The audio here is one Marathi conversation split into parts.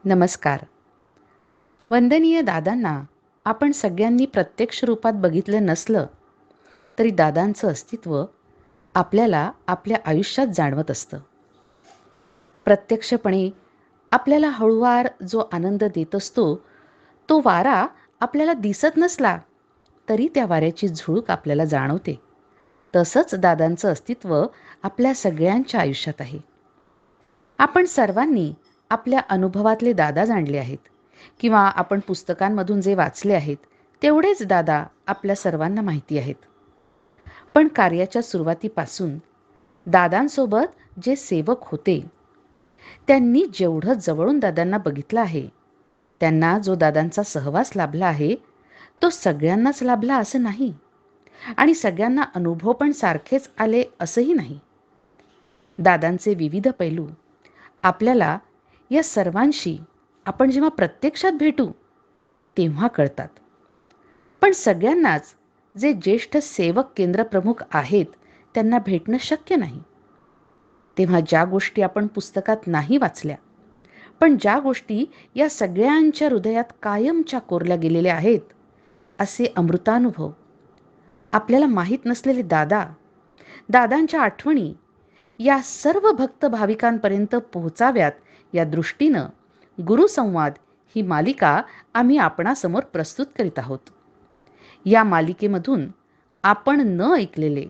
नमस्कार. वंदनीय दादांना आपण सगळ्यांनी प्रत्यक्ष रूपात बघितलं नसलं तरी दादांचं अस्तित्व आपल्याला आपल्या आयुष्यात जाणवत असतं. प्रत्यक्षपणे आपल्याला हळूवार जो आनंद देत असतो, तो वारा आपल्याला दिसत नसला तरी त्या वाऱ्याची झुळूक आपल्याला जाणवते. तसंच दादांचं अस्तित्व आपल्या सगळ्यांच्या आयुष्यात आहे. आपण सर्वांनी आपल्या अनुभवातले दादा जाणले आहेत किंवा आपण पुस्तकांमधून जे वाचले आहेत तेवढेच दादा आपल्या सर्वांना माहिती आहेत. पण कार्याच्या सुरुवातीपासून दादांसोबत जे सेवक होते त्यांनी जेवढं जवळून दादांना बघितलं आहे, त्यांना जो दादांचा सहवास लाभला आहे तो सगळ्यांनाच लाभला असं नाही आणि सगळ्यांना अनुभव पण सारखेच आले असंही नाही. दादांचे विविध पैलू आपल्याला या सर्वांशी आपण जेव्हा प्रत्यक्षात भेटू तेव्हा कळतात. पण सगळ्यांनाच जे ज्येष्ठ सेवक केंद्रप्रमुख आहेत त्यांना भेटणं शक्य नाही. तेव्हा ज्या गोष्टी आपण पुस्तकात नाही वाचल्या, पण ज्या गोष्टी या सगळ्यांच्या हृदयात कायमच्या कोरल्या गेलेल्या आहेत, असे अमृतानुभव, आपल्याला माहीत नसलेले दादा, दादांच्या आठवणी या सर्व भक्त भाविकांपर्यंत पोहोचाव्यात या दृष्टीनं गुरुसंवाद ही मालिका आम्ही आपणासमोर प्रस्तुत करीत आहोत. या मालिकेमधून आपण न ऐकलेले,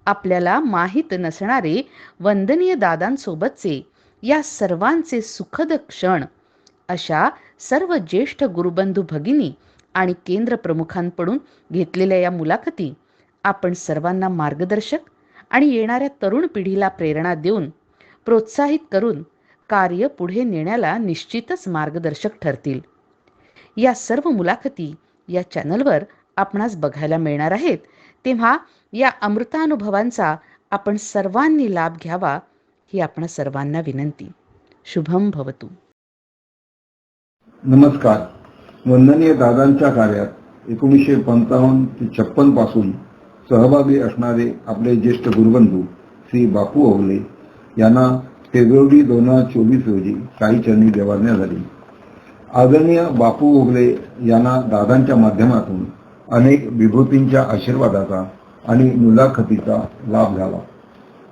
आपल्याला माहीत नसणारे वंदनीय दादांसोबतचे या सर्वांचे सुखद क्षण, अशा सर्व ज्येष्ठ गुरुबंधू भगिनी आणि केंद्र प्रमुखांकडून घेतलेल्या या मुलाखती आपण सर्वांना मार्गदर्शक आणि येणाऱ्या तरुण पिढीला प्रेरणा देऊन, प्रोत्साहित करून कार्य पुढे नेण्याला निश्चितच मार्गदर्शक ठरतील. या सर्व मुलाखती या चॅनलवर आपणास बघायला मिळणार आहेत. तेव्हा या अमृतानुभवांचा आपण सर्वांनी लाभ घ्यावा ही आपण सर्वांना विनंती. शुभम भवतु. नमस्कार. वंदनीय दादांच्या कार्यात 1955 ते 56 पासून सहभागी असणारे आपले ज्येष्ठ गुरुबंधू श्री बापू ओगले यांना फेब्रुवारी 2024 रोजी साई चरणी देवाज्ञा झाली. आदरणीय बापू ओगले यांना दादांच्या माध्यमातून अनेक विभूतींच्या आशीर्वादाचा आणि मुलाखतीचा लाभ झाला.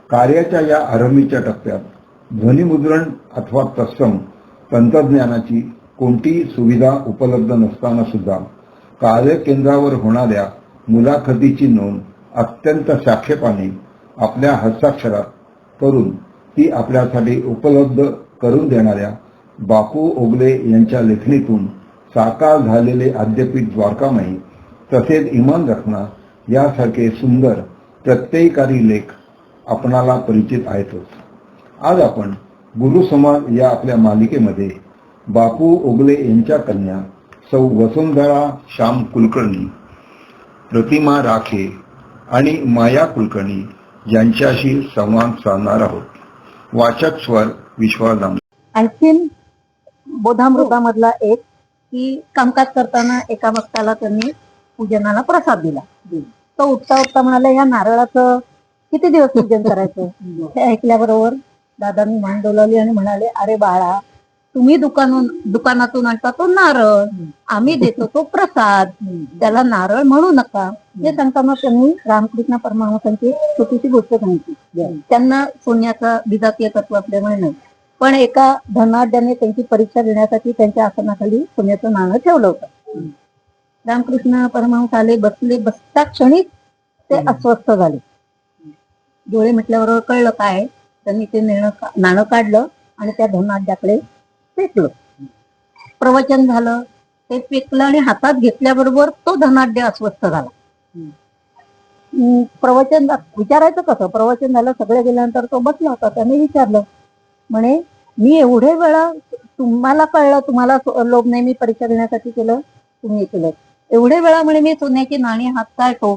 कार्याच्या या आरंभीच्या टप्प्यात ध्वनिमुद्रण अथवा तत्सम तंत्रज्ञानाची कोणतीही सुविधा उपलब्ध नसताना सुद्धा कार्य केंद्रावर होणाऱ्या मुलाखतीची नोंद अत्यंत साक्षेपाने आपल्या हस्ताक्षरात करून ती आपल्यासाठी उपलब्ध करून देणाऱ्या बापू ओगले यांच्या लेखणीतून साकार झालेले आद्यपीठ द्वारकामाई तसेच इमान रखना यासारखे सुंदर प्रत्ययकारी लेख आपणाला परिचित आहेतच. आज आपण गुरुसंवाद या आपल्या मालिकेमध्ये बापू ओगले यांच्या कन्या सौ वसुंधरा श्याम कुलकर्णी, प्रतिमा राखे आणि माया कुलकर्णी यांच्याशी संवाद साधणार आहोत. वाचक स्वर विश्वास दामले. आणखीन बोधामृतामधला एक की कामकाज करताना एका भक्ताला त्यांनी पूजनाला प्रसाद दिला. तो उठता उठता म्हणाला, या नारळाचं किती दिवस पूजन करायचं? हे ऐकल्याबरोबर दादांनी मान डोलावली आणि म्हणाले, अरे बाळा, तुम्ही दुकानातून आणता तो नारळ, आम्ही देतो तो प्रसाद, त्याला नारळ म्हणू नका. हे सांगताना त्यांनी रामकृष्ण परमहंसांची छोटीशी गोष्ट सांगितली. त्यांना सोन्याचा विजातीय तत्व असल्यामुळे नाही, पण एका धनाढ्याने त्यांची परीक्षा देण्यासाठी त्यांच्या आसनाखाली सोन्याचं नाणं ठेवलं होतं. रामकृष्ण परमहंस आले, बसले, बसता क्षणीच ते अस्वस्थ झाले. डोळे म्हटल्याबरोबर कळलं काय. त्यांनी ते नाणं काढलं आणि त्या धनाढ्याकडे फेकलं. प्रवचन झालं, ते फेकलं आणि हातात घेतल्याबरोबर तो धनाढ्य अस्वस्थ झाला. प्रवचन विचारायचं कसं? प्रवचन झालं, सगळे गेल्यानंतर तो बसला होता. त्याने विचारलं, म्हणे, मी एवढे वेळा तुम्हाला कळलं, तुम्हाला लोभ नाही, मी परीक्षा देण्यासाठी केलं, तुम्ही केलं, एवढे वेळा म्हणे मी सोन्याची नाणी हात काय ठेवू,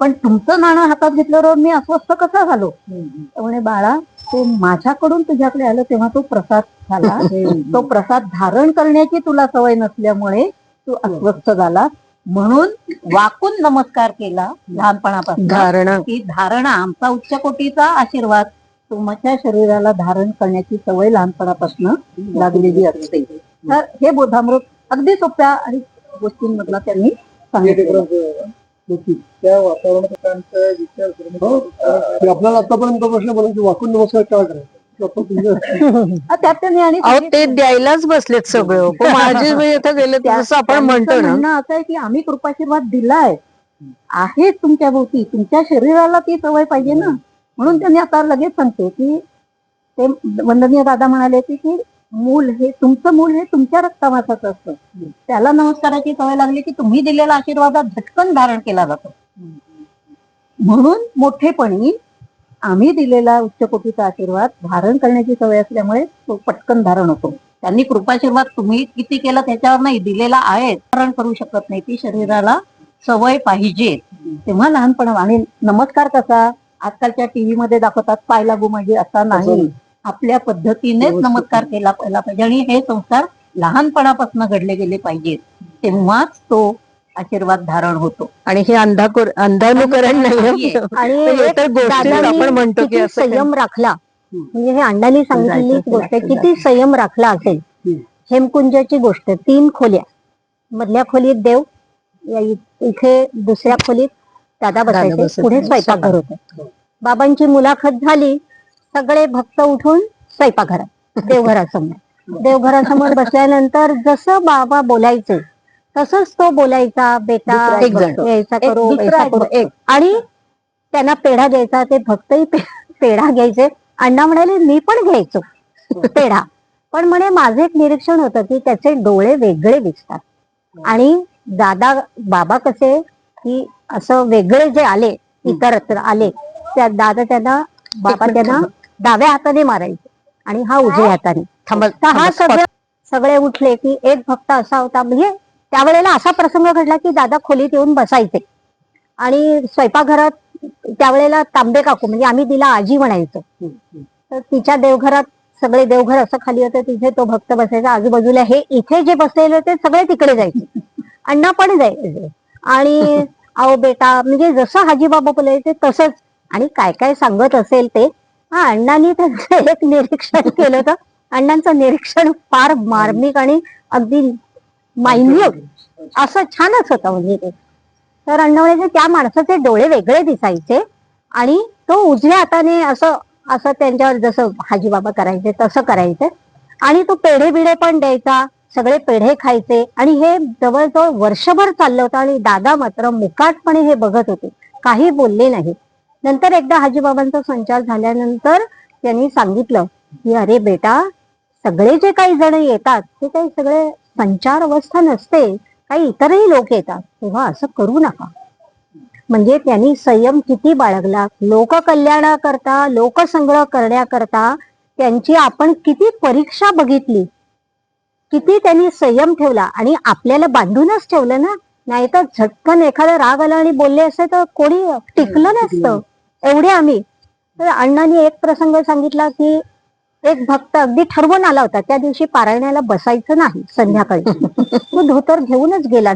पण तुमचं नाणं हातात घेतल्यावर मी अस्वस्थ कसा झालो? म्हणे, बाळा, ते माझ्याकडून तुझ्याकडे आलं तेव्हा तो प्रसाद झाला. तो प्रसाद धारण करण्याची तुला सवय नसल्यामुळे तू अस्वस्थ झाला, म्हणून वाकून नमस्कार केला लहानपणापासून. धारणा आमचा उच्च कोटीचा आशीर्वाद तुमच्या शरीराला धारण करण्याची सवय लहानपणापासून लागलेली असते. तर हे बोधामृत अगदी सोप्या आणि गोष्टींमधला त्यांनी सांगितलं. त्या वातावरणाचा विचार करून आपल्याला आतापर्यंत प्रश्न बोला की वाकून नमस्कार काय करायचं त्यात त्यांनी आणि ते द्यायलाच बसलेत सगळं. पण माझी वेळ आता गेले जसं आपण म्हणतो ना, म्हणणं असं आहे की आम्ही कृपाशीर्वाद दिलाय आहे तुमच्या भोवती, तुमच्या शरीराला ती सवय पाहिजे ना. म्हणून त्यांनी आता लगेच सांगते की ते वंदनीय दादा म्हणाले की मूल हे तुमचं मूल हे तुमच्या रक्तामासाचं असतं. त्याला नमस्काराची सवय लागली की तुम्ही दिलेला आशीर्वादात झटकन धारण केला जातो. म्हणून मोठेपणी आम्ही दिलेला उच्च कोटीचा आशीर्वाद धारण करण्याची सवय असल्यामुळे तो पटकन धारण होतो. त्यांनी कृपाशीर्वाद तुम्ही किती केलं त्याच्यावर नाही, दिलेला आहे, धारण करू शकत नाही. ती शरीराला सवय पाहिजे. तेव्हा लहानपणा आणि नमस्कार कसा आजकालच्या टीव्ही मध्ये दाखवतात पाय लागू म्हणजे असा नाही, आपल्या पद्धतीनेच नमस्कार केला पाहिजे. आणि हे संस्कार लहानपणापासून घडले गेले पाहिजेत, तेव्हाच तो आशीर्वाद धारण होतो. आणि हे अंधानुकरण नाही. आणि तर गोष्टी आपण म्हणतो की असं संयम राखला, म्हणजे हे अण्णांनी सांगितलेली गोष्ट आहे. किती संयम राखला असेल. हेमकुंजाची गोष्ट, 3 खोल्या, मधल्या खोलीत देव, इथे दुसऱ्या खोलीत दादा बसायचे, पुढे स्वयंपाकघर होतं. बाबांची मुलाखत झाली, सगळे भक्त उठून स्वयंपाकघरात, देवघरासमोर. देवघरासमोर बसल्यानंतर जसं बाबा बोलायचे तसंच तो बोलायचा, बेटा यायचा करो, ऐसा करो. आणि त्यांना पेढा द्यायचा, ते भक्तही पेढा घ्यायचे. अण्णा म्हणाले मी पण घ्यायचो पेढा, पण म्हणे माझं एक निरीक्षण होतं की त्याचे डोळे वेगळे दिसतात. आणि बाबा कसे की असं वेगळे जे आले, इतरत्र आले, त्या त्यांना बाबा त्यांना डाव्या हाताने मारायचे आणि हा उजव्या हाताने. हा सगळे उठले की एक भक्त असा होता, म्हणजे त्यावेळेला असा प्रसंग घडला की दादा खोलीत येऊन बसायचे आणि स्वयंपाकघरात त्यावेळेला तांबे काकू, म्हणजे आम्ही तिला आजी म्हणायचो, तर तिच्या देवघरात सगळे देवघर असं खाली होतं, तिथे तो भक्त बसायचा. आजूबाजूला हे इथे जे बसलेले होते सगळे तिकडे जायचे, अण्णा पण जायचे. आणि अहो बेटा, म्हणजे जसं हाजीबाबा बोलायचे तसंच. आणि काय काय सांगत असेल ते. अण्णांनी त्यांचं एक निरीक्षण केलं होतं. अण्णांचं निरीक्षण फार मार्मिक आणि अगदी मायन्यूट असं छानच होतं म्हणजे ते. तर अण्णा म्हणायचे त्या माणसाचे डोळे वेगळे दिसायचे आणि तो उजव्या हाताने असं असं त्यांच्यावर जसं हाजीबाबा करायचे तसं करायचे. आणि तो पेढे बिढे पण द्यायचा, सगळे पेढे खायचे. आणि हे जवळजवळ वर्षभर चाललं होतं आणि दादा मात्र मुकाटपणे हे बघत होते, काही बोलले नाही. नंतर एकदा हाजीबाबांचा संचार झाल्यानंतर त्यांनी सांगितलं की अरे बेटा, सगळे जे काही जण येतात ते काही सगळे संचार अवस्था नसते, काही इतरही लोक येतात, तेव्हा असं करू नका. म्हणजे त्यांनी संयम किती बाळगला. लोककल्याणाकरता, लोकसंग्रह करण्याकरता त्यांची आपण किती परीक्षा बघितली, किती त्यांनी संयम ठेवला. आणि आपल्याला बांधूनच ठेवलं ना, नाहीतर झटकन एखादा राग आला आणि बोलले असते तर कोणी टिकलं नसतं. एवढे आम्ही. तर अण्णांनी एक प्रसंग सांगितला की एक भक्त अगदी ठरवून आला होता, त्या दिवशी पारायणाला बसायचं नाही संध्याकाळी. तो धोतर घेऊनच गेला.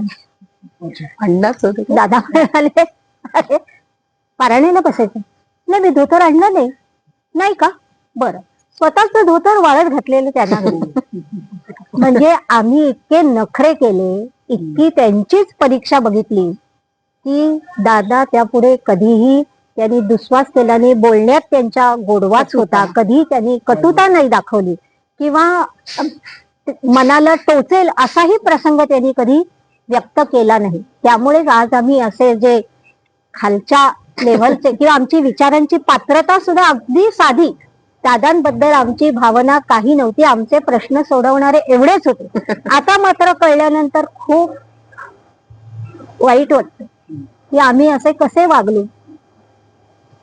अण्णाच दादा म्हणाले अरे पारायणाला बसायचं नाही, मी धोतर आणलं नाही का, बरं. स्वतःच धोतर वाळत घातलेलं त्यांना घरी. म्हणजे आम्ही इतके नखरे केले, इतकी त्यांचीच परीक्षा बघितली की दादा त्यापुढे कधीही त्यांनी दुस्वास केला नाही. बोलण्यात त्यांच्या गोडवाच होता, कधी त्यांनी कटुता नाही दाखवली किंवा मनाला टोचेल असाही प्रसंग त्यांनी कधी व्यक्त केला नाही. त्यामुळेच आज आम्ही असे जे खालच्या लेव्हलचे किंवा आमची विचारांची पात्रता सुद्धा अगदी साधी, दादांबद्दल आमची भावना काही नव्हती, आमचे प्रश्न सोडवणारे एवढेच होते. आता मात्र कळल्यानंतर खूप वाईट वाटतं की आम्ही असे कसे वागलो.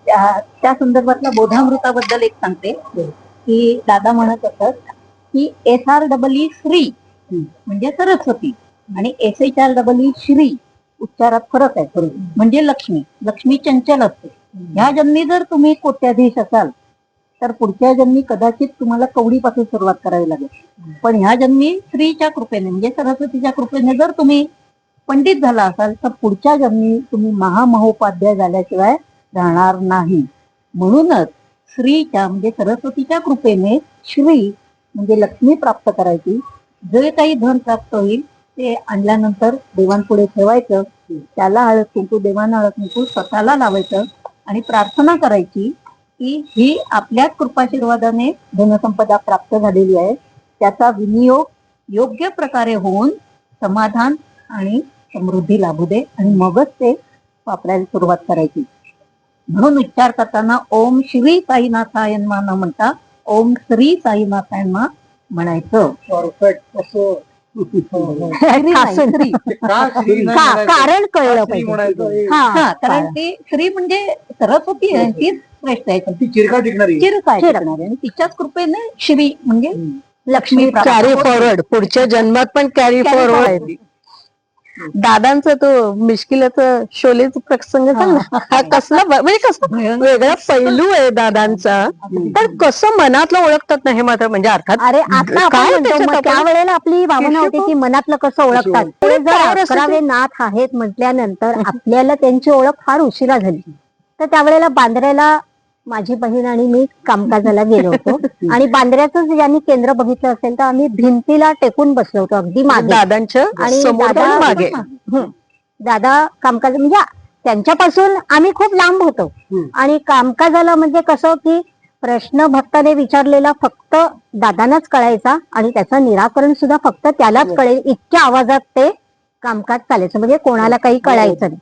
त्या संदर्भातल्या बोधामृताबद्दल एक सांगते की दादा म्हणत असत की SREE श्री म्हणजे सरस्वती आणि SHREE श्री उच्चारात फरक आहे. म्हणजे लक्ष्मी, लक्ष्मी चंचल असते. ह्या जन्मी जर तुम्ही कोट्याधीश असाल तर पुढच्या जन्मी कदाचित तुम्हाला कवडीपासून सुरुवात करावी लागेल. पण ह्या जन्मी श्रीच्या कृपेने म्हणजे सरस्वतीच्या कृपेने जर तुम्ही पंडित झाला असाल तर पुढच्या जन्मी तुम्ही महामहोपाध्याय झाल्याशिवाय राहणार नाही. म्हणूनच श्रीच्या म्हणजे सरस्वतीच्या कृपेने श्री म्हणजे लक्ष्मी प्राप्त करायची. जे काही धन प्राप्त होईल ते आणल्यानंतर देवांपुढे ठेवायचं, त्याला हळद कुंकू, देवांना हळद कुंकू स्वतःला लावायचं आणि प्रार्थना करायची की ही आपल्याच कृपाशीर्वादाने धनसंपदा प्राप्त झालेली आहे, त्याचा विनियोग योग्य प्रकारे होऊन समाधान आणि समृद्धी लाभू दे आणि मगच ते वापरायला सुरुवात करायची. म्हणून उच्चार करताना ओम श्री साईनाथाय नमः न म्हणता ओम श्री साईनाथाय नमः म्हणायचं. परफेक्ट असं ठासून. कारण कळलं पाहिजे. हा, कारण ते श्री म्हणजे सरस्वती आहे, तीच श्रेष्ठ आहे, ती चिरका टिकणारी चिरकाळ टिकणार आहे आणि तिच्याच कृपेने श्री म्हणजे लक्ष्मी प्राप्त कॅरी होते. फॉरवर्ड, पुढच्या जन्मात पण कॅरी फॉरवर्ड आहे ती. दादांचा तो मिश्किलाचा शोलेचा प्रसंग सांग ना. हा कसला म्हणजे कसं वेगळा पैलू आहे दादांचा, पण कसं मनातलं ओळखतात ना हे मात्र म्हणजे अर्थात अरे आता आपण काय म्हणतो, त्याच्यात मग आपण- त्यावेळेला आपली भावना होती की मनातलं कसं ओळखतात. ते जर काय रस 11वे नाथ आहेत म्हटल्यानंतर आपल्याला त्यांची ओळख फार उशिरा झाली. तर त्यावेळेला बांद्र्याला माझी बहीण आणि मी कामकाजाला गेलो होतो आणि बांद्र्याचं ज्यांनी केंद्र बघितलं असेल तर आम्ही भिंतीला टेकून बसलो होतो अगदी मागे. दादांच्या आणि समोर पण दादा मागे दादा कामकाज म्हणजे त्यांच्यापासून आम्ही खूप लांब होतो आणि कामकाजाला म्हणजे कसं की प्रश्न भक्ताने विचारलेला फक्त दादांनाच कळायचा आणि त्याचं निराकरण सुद्धा फक्त त्यालाच कळेल इतक्या आवाजात ते कामकाज चालायचं, म्हणजे कोणाला काही कळायचं नाही.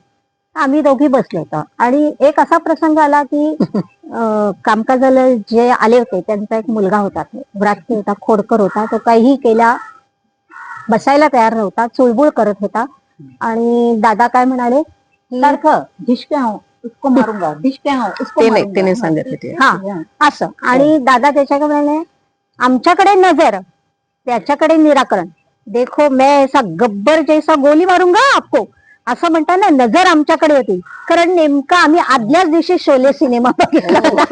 आम्ही दोघी बसलो होतो आणि एक असा प्रसंग आला की कामकाजाला जे आले होते त्यांचा एक मुलगा होता, व्रात्य होता, खोडकर होता. तो काहीही केला बसायला तयार नव्हता, चुळबुळ करत होता आणि दादा काय म्हणाले की सारखं धिशक्या हो, उसको मारूंगा, धिशक्या हो, उसको ते नाही मारूंगा. त्याने सांगितलं ते. हा असं. आणि दादा त्याच्याकडे म्हणाले आमच्याकडे नजर, त्याच्याकडे निराकरण. देखो मैं ऐसा गब्बर जैसा गोली मारूंगा आपको असं म्हणताना नजर आमच्याकडे होती. कारण नेमका आम्ही आदल्याच दिवशी शोले सिनेमा बघितला होता.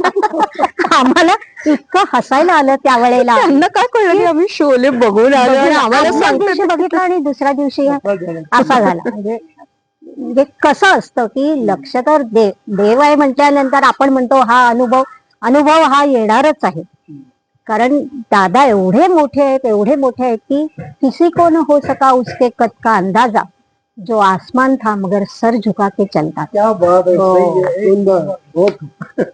आम्हाला इतकं हसायला आलं त्यावेळेला. त्यांना काय कळलं की आम्ही शोले बघून आलो आणि आम्हाला आदल्याच दिवशी सांगतात बघितलं आणि दुसऱ्या दिवशी असा झाला. म्हणजे कसं असतं की लक्ष तर देव आहे म्हटल्यानंतर आपण म्हणतो हा अनुभव हा येणारच आहे. कारण दादा एवढे मोठे आहेत की किसी को न हो सका उसके कद का अंदाजा, जो आसमान था मगर सर झुका के चलता. क्या बात आहे, सही आहे, सुंदर, बहुत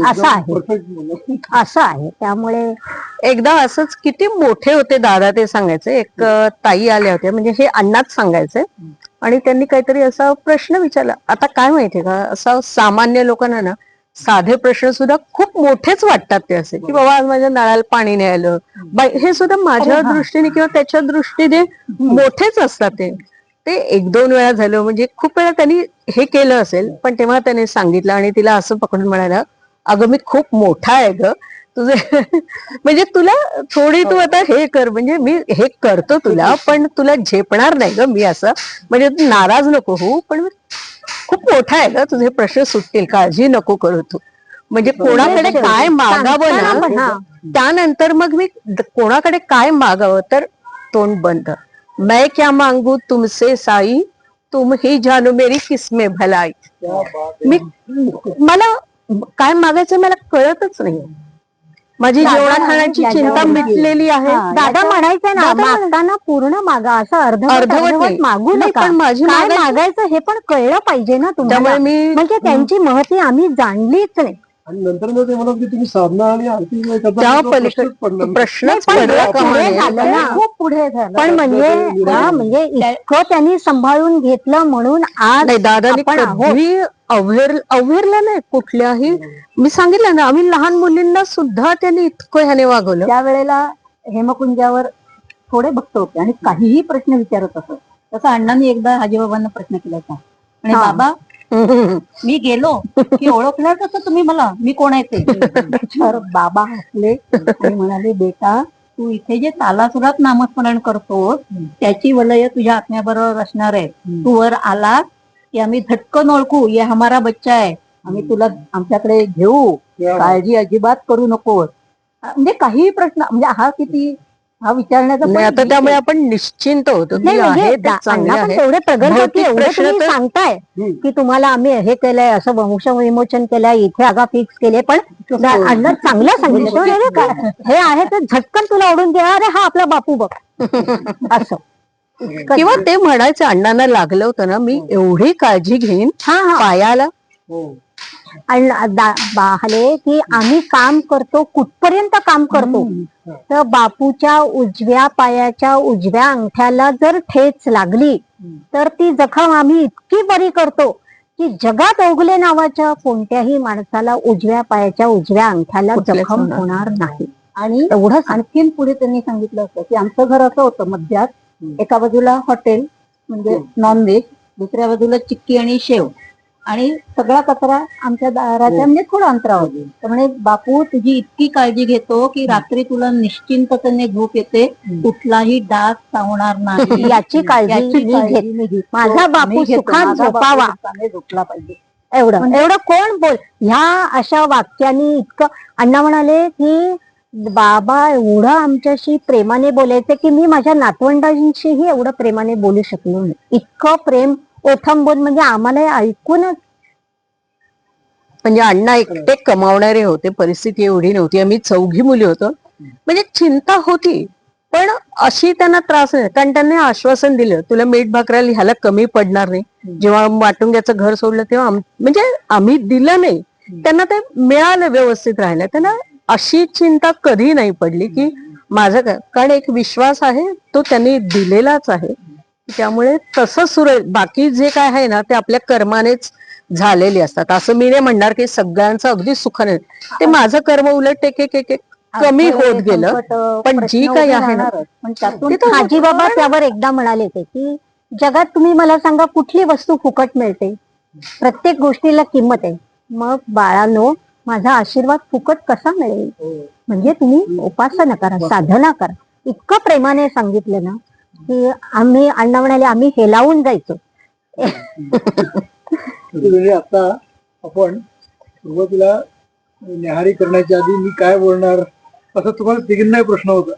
असं आहे. परफेक्ट बोला. असं आहे. त्यामुळे एकदा असंच किती मोठे होते दादा ते सांगायचे. एक ताई आल्या होत्या, म्हणजे हे अण्णाच सांगायचे आणि त्यांनी काहीतरी असा प्रश्न विचारला. आता काय माहितीये का, असं सामान्य लोकांना ना साधे प्रश्न सुद्धा खूप मोठेच वाटतात ते असे की बाबा आज माझ्या नळाला पाणी नाही आलं, हे सुद्धा माझ्या दृष्टीने किंवा त्याच्या दृष्टीने मोठेच असतात ते. ते एक दोन वेळा झालं, म्हणजे खूप वेळा त्यांनी हे केलं असेल, पण तेव्हा त्याने सांगितलं आणि तिला असं पकडून म्हणाला, अगं मी खूप मोठा आहे ग तुझे म्हणजे तुला थोडी तू आता हे कर, म्हणजे मी हे करतो तुला, पण तुला झेपणार नाही ग मी असं, म्हणजे तू नाराज नको हो, पण खूप मोठा आहे ग, तुझे प्रश्न सुटतील, काळजी नको करू तू. म्हणजे कोणाकडे काय मागावं ना, त्यानंतर मग मी कोणाकडे काय मागावं तर तोंड बंद. मैं क्या मांगू तुमसे साई, तुम ही जानो मेरी किसमें भलाई. मी मला काय मागायचं मला कळतच नाही. माझी जेवणा खाण्याची चिंता मिटलेली आहे. दादा म्हणायचं ना, मागताना पूर्ण मागा, असं अर्धवट मागू नाही, नका. पण माझी काय मागायचं हे पण कळलं पाहिजे ना तुम्हाला. त्यामुळे मी म्हणजे त्यांची महती आम्ही जाणलीच नाही. आणि नंतर मग ते म्हणत की तुम्ही साधना आणि आरती त्या प्रश्नच पडला नाही. प्रश्नच पण पडला हे का पुढे म्हणे. झालं ना, खूप पुढे झालं. पण म्हणजे इतकं त्यांनी सांभाळून घेतलं म्हणून आज नाही, दादानी आपण आहोत. कधी अवहेरलं नाही कुठल्याही. मी सांगितलं ना, आम्ही लहान मुलींना सुद्धा त्यांनी इतकं ह्याने वागवलं. त्यावेळेला हेमकुंजावर थोडे भक्त होते आणि काहीही प्रश्न विचारत असत. तसं अण्णांनी एकदा हाजीबाबांना प्रश्न केला होता आणि बाबा मी गेलो की ओळखणार कसं तुम्ही मला, मी कोण आहे ते. त्याच्यावर बाबा हसले आणि म्हणाले, बेटा तू इथे जे तालासुरात नामस्मरण करतोस त्याची वलय तुझ्या आत्म्याबरोबर असणार आहे. तू वर आला की आम्ही झटकन ओळखू, ये हमारा बच्चा आहे, आम्ही तुला आमच्याकडे घेऊ, काळजी अजिबात करू नकोस. म्हणजे काही प्रश्न, म्हणजे हा किती हा विचारण्याचा नाही, पण आता एक त्यामुळे विषय. आपण निश्चिंत होतो की नाही म्हणजे आहे ते चांगले अण्णा पण आहे. तेवढे प्रगल्भ की भौतिक एवढं प्रश्न तुम्ही तर- सांगताय की तुम्हाला आम्ही हे केलंय, असं वंश विमोचन केलंय, इथे जागा फिक्स केले, पण अण्णा चांगलं सांगितलं तर अरे काय हे आहे ते झटकन तुला ओढून घ्या, अरे हा आपला बापू बघ असं इतकं किंवा छान. ते म्हणायचं अण्णांना लागलं होतं ना, मी एवढी काळजी घेईन हा हा पायाला. आणि बाहले की आम्ही काम करतो कुठपर्यंत काम करतो, तर बापूच्या उजव्या पायाच्या उजव्या अंगठ्याला जर ठेच लागली तर ती जखम आम्ही इतकी बरी करतो की जगात ओगले नावाच्या कोणत्याही माणसाला उजव्या पायाच्या उजव्या अंगठ्याला कुठल्याच जखम होणार होणार नाही. आणि एवढं आणखीन पुढे त्यांनी सांगितलं होतं की आमचं घर असं होतं मध्यात, एका बाजूला हॉटेल म्हणजे नॉनव्हेज, दुसऱ्या बाजूला चिक्की आणि शेव, आणि सगळा कचरा आमच्या दाराच्या म्हणजे थोडं अंतरावर. तर म्हणे बापू तुझी इतकी काळजी घेतो की रात्री तुला निश्चिंतपणे झोप येते, कुठलाही डास चावणार नाही याची काळजी याची मी काळजी घेतो. मी घेतो. माझा बापू आम्ही घेतो. सुखात माझा बापू झोपावा. सुखाने झोपला पाहिजे. एवढं एवढं कोण बोल ह्या अशा वाक्यानी इतकं. अण्णा म्हणाले की बाबा एवढं आमच्याशी प्रेमाने बोलायचे की मी माझ्या नातवंडांशीही एवढं प्रेमाने बोलू शकलो नाही. इतकं प्रेम ओठंबून म्हणजे आम्हाला हे ऐकूनच. म्हणजे अण्णा एकटे कमावणारे होते, परिस्थिती एवढी नव्हती, आम्ही 4 मुली होतो, म्हणजे चिंता होती पण अशी त्यांना त्रास नाही. कारण त्यांनी आश्वासन दिलं तुला मीठ भाकराला ह्याला कमी पडणार नाही. जेव्हा माटुंग्याचं घर सोडलं तेव्हा म्हणजे आम्ही दिलं नाही, त्यांना ते मिळालं, व्यवस्थित राहिलं. त्यांना अशी चिंता कधी नाही पडली की माझं काय, कारण एक विश्वास आहे तो त्यांनी दिलेलाच आहे. त्यामुळे तसं सुरू. बाकी जे काय आहे ना ते आपल्या कर्मानेच झालेले असतात. असं मी नाही म्हणणार की सगळ्यांचं अगदी सुखाने, ते माझं कर्म उलट एक एक एक एक कमी होत गेलं. पण जी काही आहे ना पण त्यातून ते तर हाजी बाबा त्यावर एकदा म्हणाले होते की जगात तुम्ही मला सांगा कुठली वस्तू फुकट मिळते, प्रत्येक गोष्टीला किंमत आहे. मग बाळांनो माझा आशीर्वाद फुकट कसा मिळेल, म्हणजे तुम्ही उपासना करा, साधना करा. इतकं प्रेमाने सांगितलं ना की आम्ही, अण्णा म्हणाले आम्ही हेलावून जायचो. म्हणजे आता आपण सुरुवातीला न्याहारी करण्याच्या आधी मी काय बोलणार असं तुम्हाला तिघींनाही प्रश्न होता.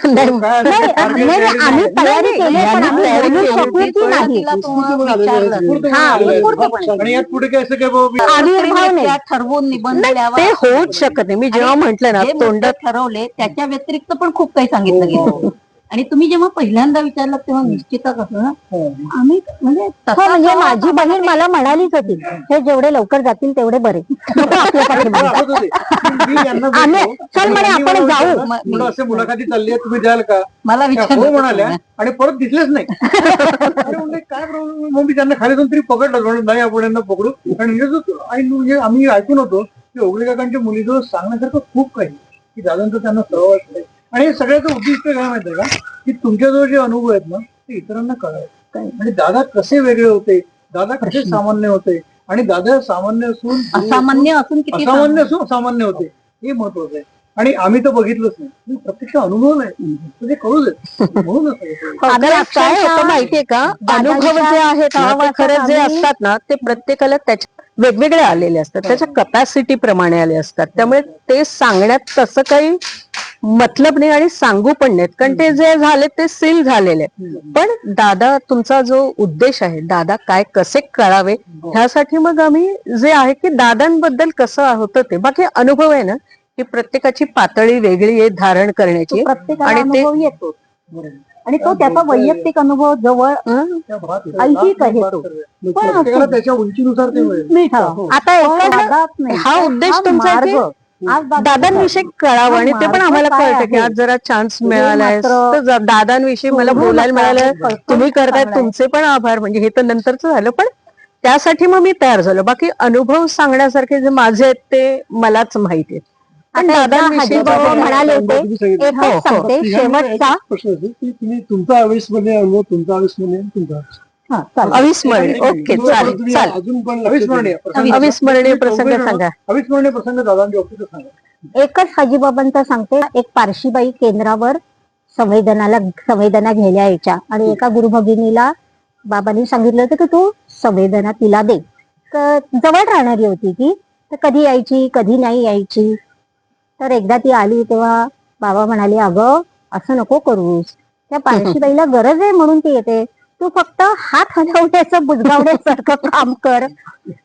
नाही, काय असं नाही, फार काही नाही, तयारी आम्ही नाही. तयारी केली पण यांनी आम्ही तयारी बोलू केली शकू होती, की पण नाही. तिला तुम्हाला उत्स्फूर्तपणे आलेलं आहे. विचारलं. हा, आलेलं आहे. उत्स्फूर्तपणे. आणि यात पुढे काय असं काय बाबा आविर्भाव नाही. त्या ठरवून निबंध नाही, द्यावा ते असं होऊच नाही. शकत नाही. मी जेव्हा आणि म्हंटल ना जे मुद्दे तोंडात ठरवले त्याच्या व्यतिरिक्त पण खूप काही सांगितलं हो, हो. गेलं. आणि तुम्ही जेव्हा पहिल्यांदा विचारलं तेव्हा निश्चितच असं ना आम्ही म्हणजे हो, तसा म्हणजे प्रवास माझी आम्हाला बहीण काही- मला म्हणालीच होती हे जेवढे लवकर जातील तेवढे बरे. आपल्या पाठीमागे. मला आठवत होते. मी यांना आम्ही भेटलो. चल म्हणे यांनी आपण मला जाऊ. विचारलं, थोडं असं मुलाखती चालली आहे तुम्ही द्याल का? मला त्या विचारलं हो म्हणाल्या होतं. आणि परत दिसलेच नाही. अरे म्हणले काय प्रॉब्लेम. मग मी त्यांना खाली जाऊन तरी पकडलं, म्हणून नाही आपण यांना पकडू. आणि म्हणजे आम्ही ऐकून होतो की ओगले काकांच्या मुलीजवळ सांगण्यासारखं खूप काही की दादांचं त्यांना सर्व असते. आणि हे सगळ्याचं उद्दिष्ट काय माहितीये का की तुमच्याजवळ जे अनुभव आहेत ना ते इतरांना कळावे. म्हणजे दादा कसे वेगळे होते, दादा कसे सामान्य होते, आणि दादा सामान्य असून असामान्य असून किती असामान्य असून सामान्य होते, हे महत्वाचं आहे. आणि आम्ही तर बघितलंच नाही, मी प्रत्यक्ष अनुभव नाही, ते कळू देत म्हणून आम्ही काय अक्षरशः होतं माहितीये का, दादांच्या अनुभव जे आहेत ना ते सहवासात खरंच जे आम्ही- असतात ना ते प्रत्येकाला त्याच्या वेगवेगळे आलेले असतात, त्याच्या कपॅसिटी प्रमाणे आले असतात. त्यामुळे ते सांगण्यात तसं काही मतलब नाही आणि सांगू पण नाहीत, कारण ते जे झाले ते सील झालेले. पण दादा, तुमचा जो उद्देश आहे, दादा काय कसे कळावे, ह्यासाठी मग आम्ही जे आहे की दादांबद्दल कसं होतं ते, बाकी अनुभव आहे ना की प्रत्येकाची पातळी वेगळी आहे धारण करण्याची. प्रत्येकाला आणि ते अनुभव येतो आणि तो त्याचा वैयक्तिक अनुभव जवळ ऐहिक आहे तो. प्रत्येकाला त्याच्या उंचीनुसार ते मिळेल. मिळतं. आता एखादा वादात नाही. हा उद्देश तुमचा आहे की आज दादांविषयी कळावं, आणि ते पण आम्हाला काय कळतं की आहे? आज जरा चान्स मिळालाय मात्र तर दादांविषयी मला सोडू बोलायला नका, मिळालं. हे कळकळून तुम्ही करताय, सांगणं आहे. तुमचे पण आभार. म्हणजे हे तर नंतरच झालं, पण त्यासाठी मग मी तयार झालो. बाकी अनुभव सांगण्यासारखे जे माझे आहेत ते मलाच माहिती आहेत. पण आता एकदा दादांविषयी हाजीबाबा म्हणाले होते एकच हो, हो. सांगते शेवटचा प्रश्न असेल की तुम्ही तुमचा अविस्मरणीय अनुभव, तुमचा अविस्मरणीय आणि तुमचा हा, चालेल. अविस्मरणीय. ओके, चालेल चालेल. अजून पण अविस्मरणीय अविस्मरणीय प्रसंग सांगा. अविस्मरणीय प्रसंग दादांच्या बाबतीत सांगा. एकच हाजीबाबांचा सांगते. एक पारशीबाई केंद्रावर संवेदना घ्यायला यायच्या आणि एका गुरुभगिनीला बाबांनी सांगितलं होतं की तू संवेदना तिला दे. तर जवळ राहणारी होती ती, तर कधी यायची कधी नाही यायची. तर एकदा ती आली तेव्हा बाबा म्हणाले, अगं असं नको करूस, त्या पारशीबाईला गरज आहे म्हणून ती येते, तू फक्त हात हलवण्याचं बुजगावण्यासारखं काम कर,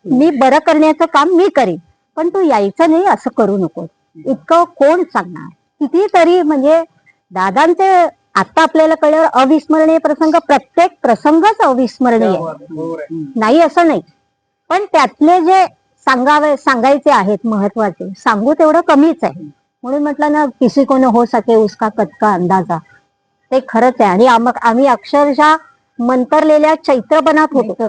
मी बरं करण्याचं काम मी करीन, पण तू यायचं नाही असं करू नको. इतकं कोण सांगणार. कितीतरी म्हणजे दादांचे आता आपल्याला कळलं अविस्मरणीय प्रसंग, प्रत्येक प्रसंगच अविस्मरणीय आहे. नाही असं नाही, पण त्यातले जे सांगायचे आहेत महत्वाचे, सांगू तेवढं कमीच आहे. म्हणून म्हटलं ना, किसी को न हो सके उसका कद का अंदाजा, ते खरंच आहे. आणि आम्ही अक्षरशः मंतरलेल्या चैत्रबनात होतो,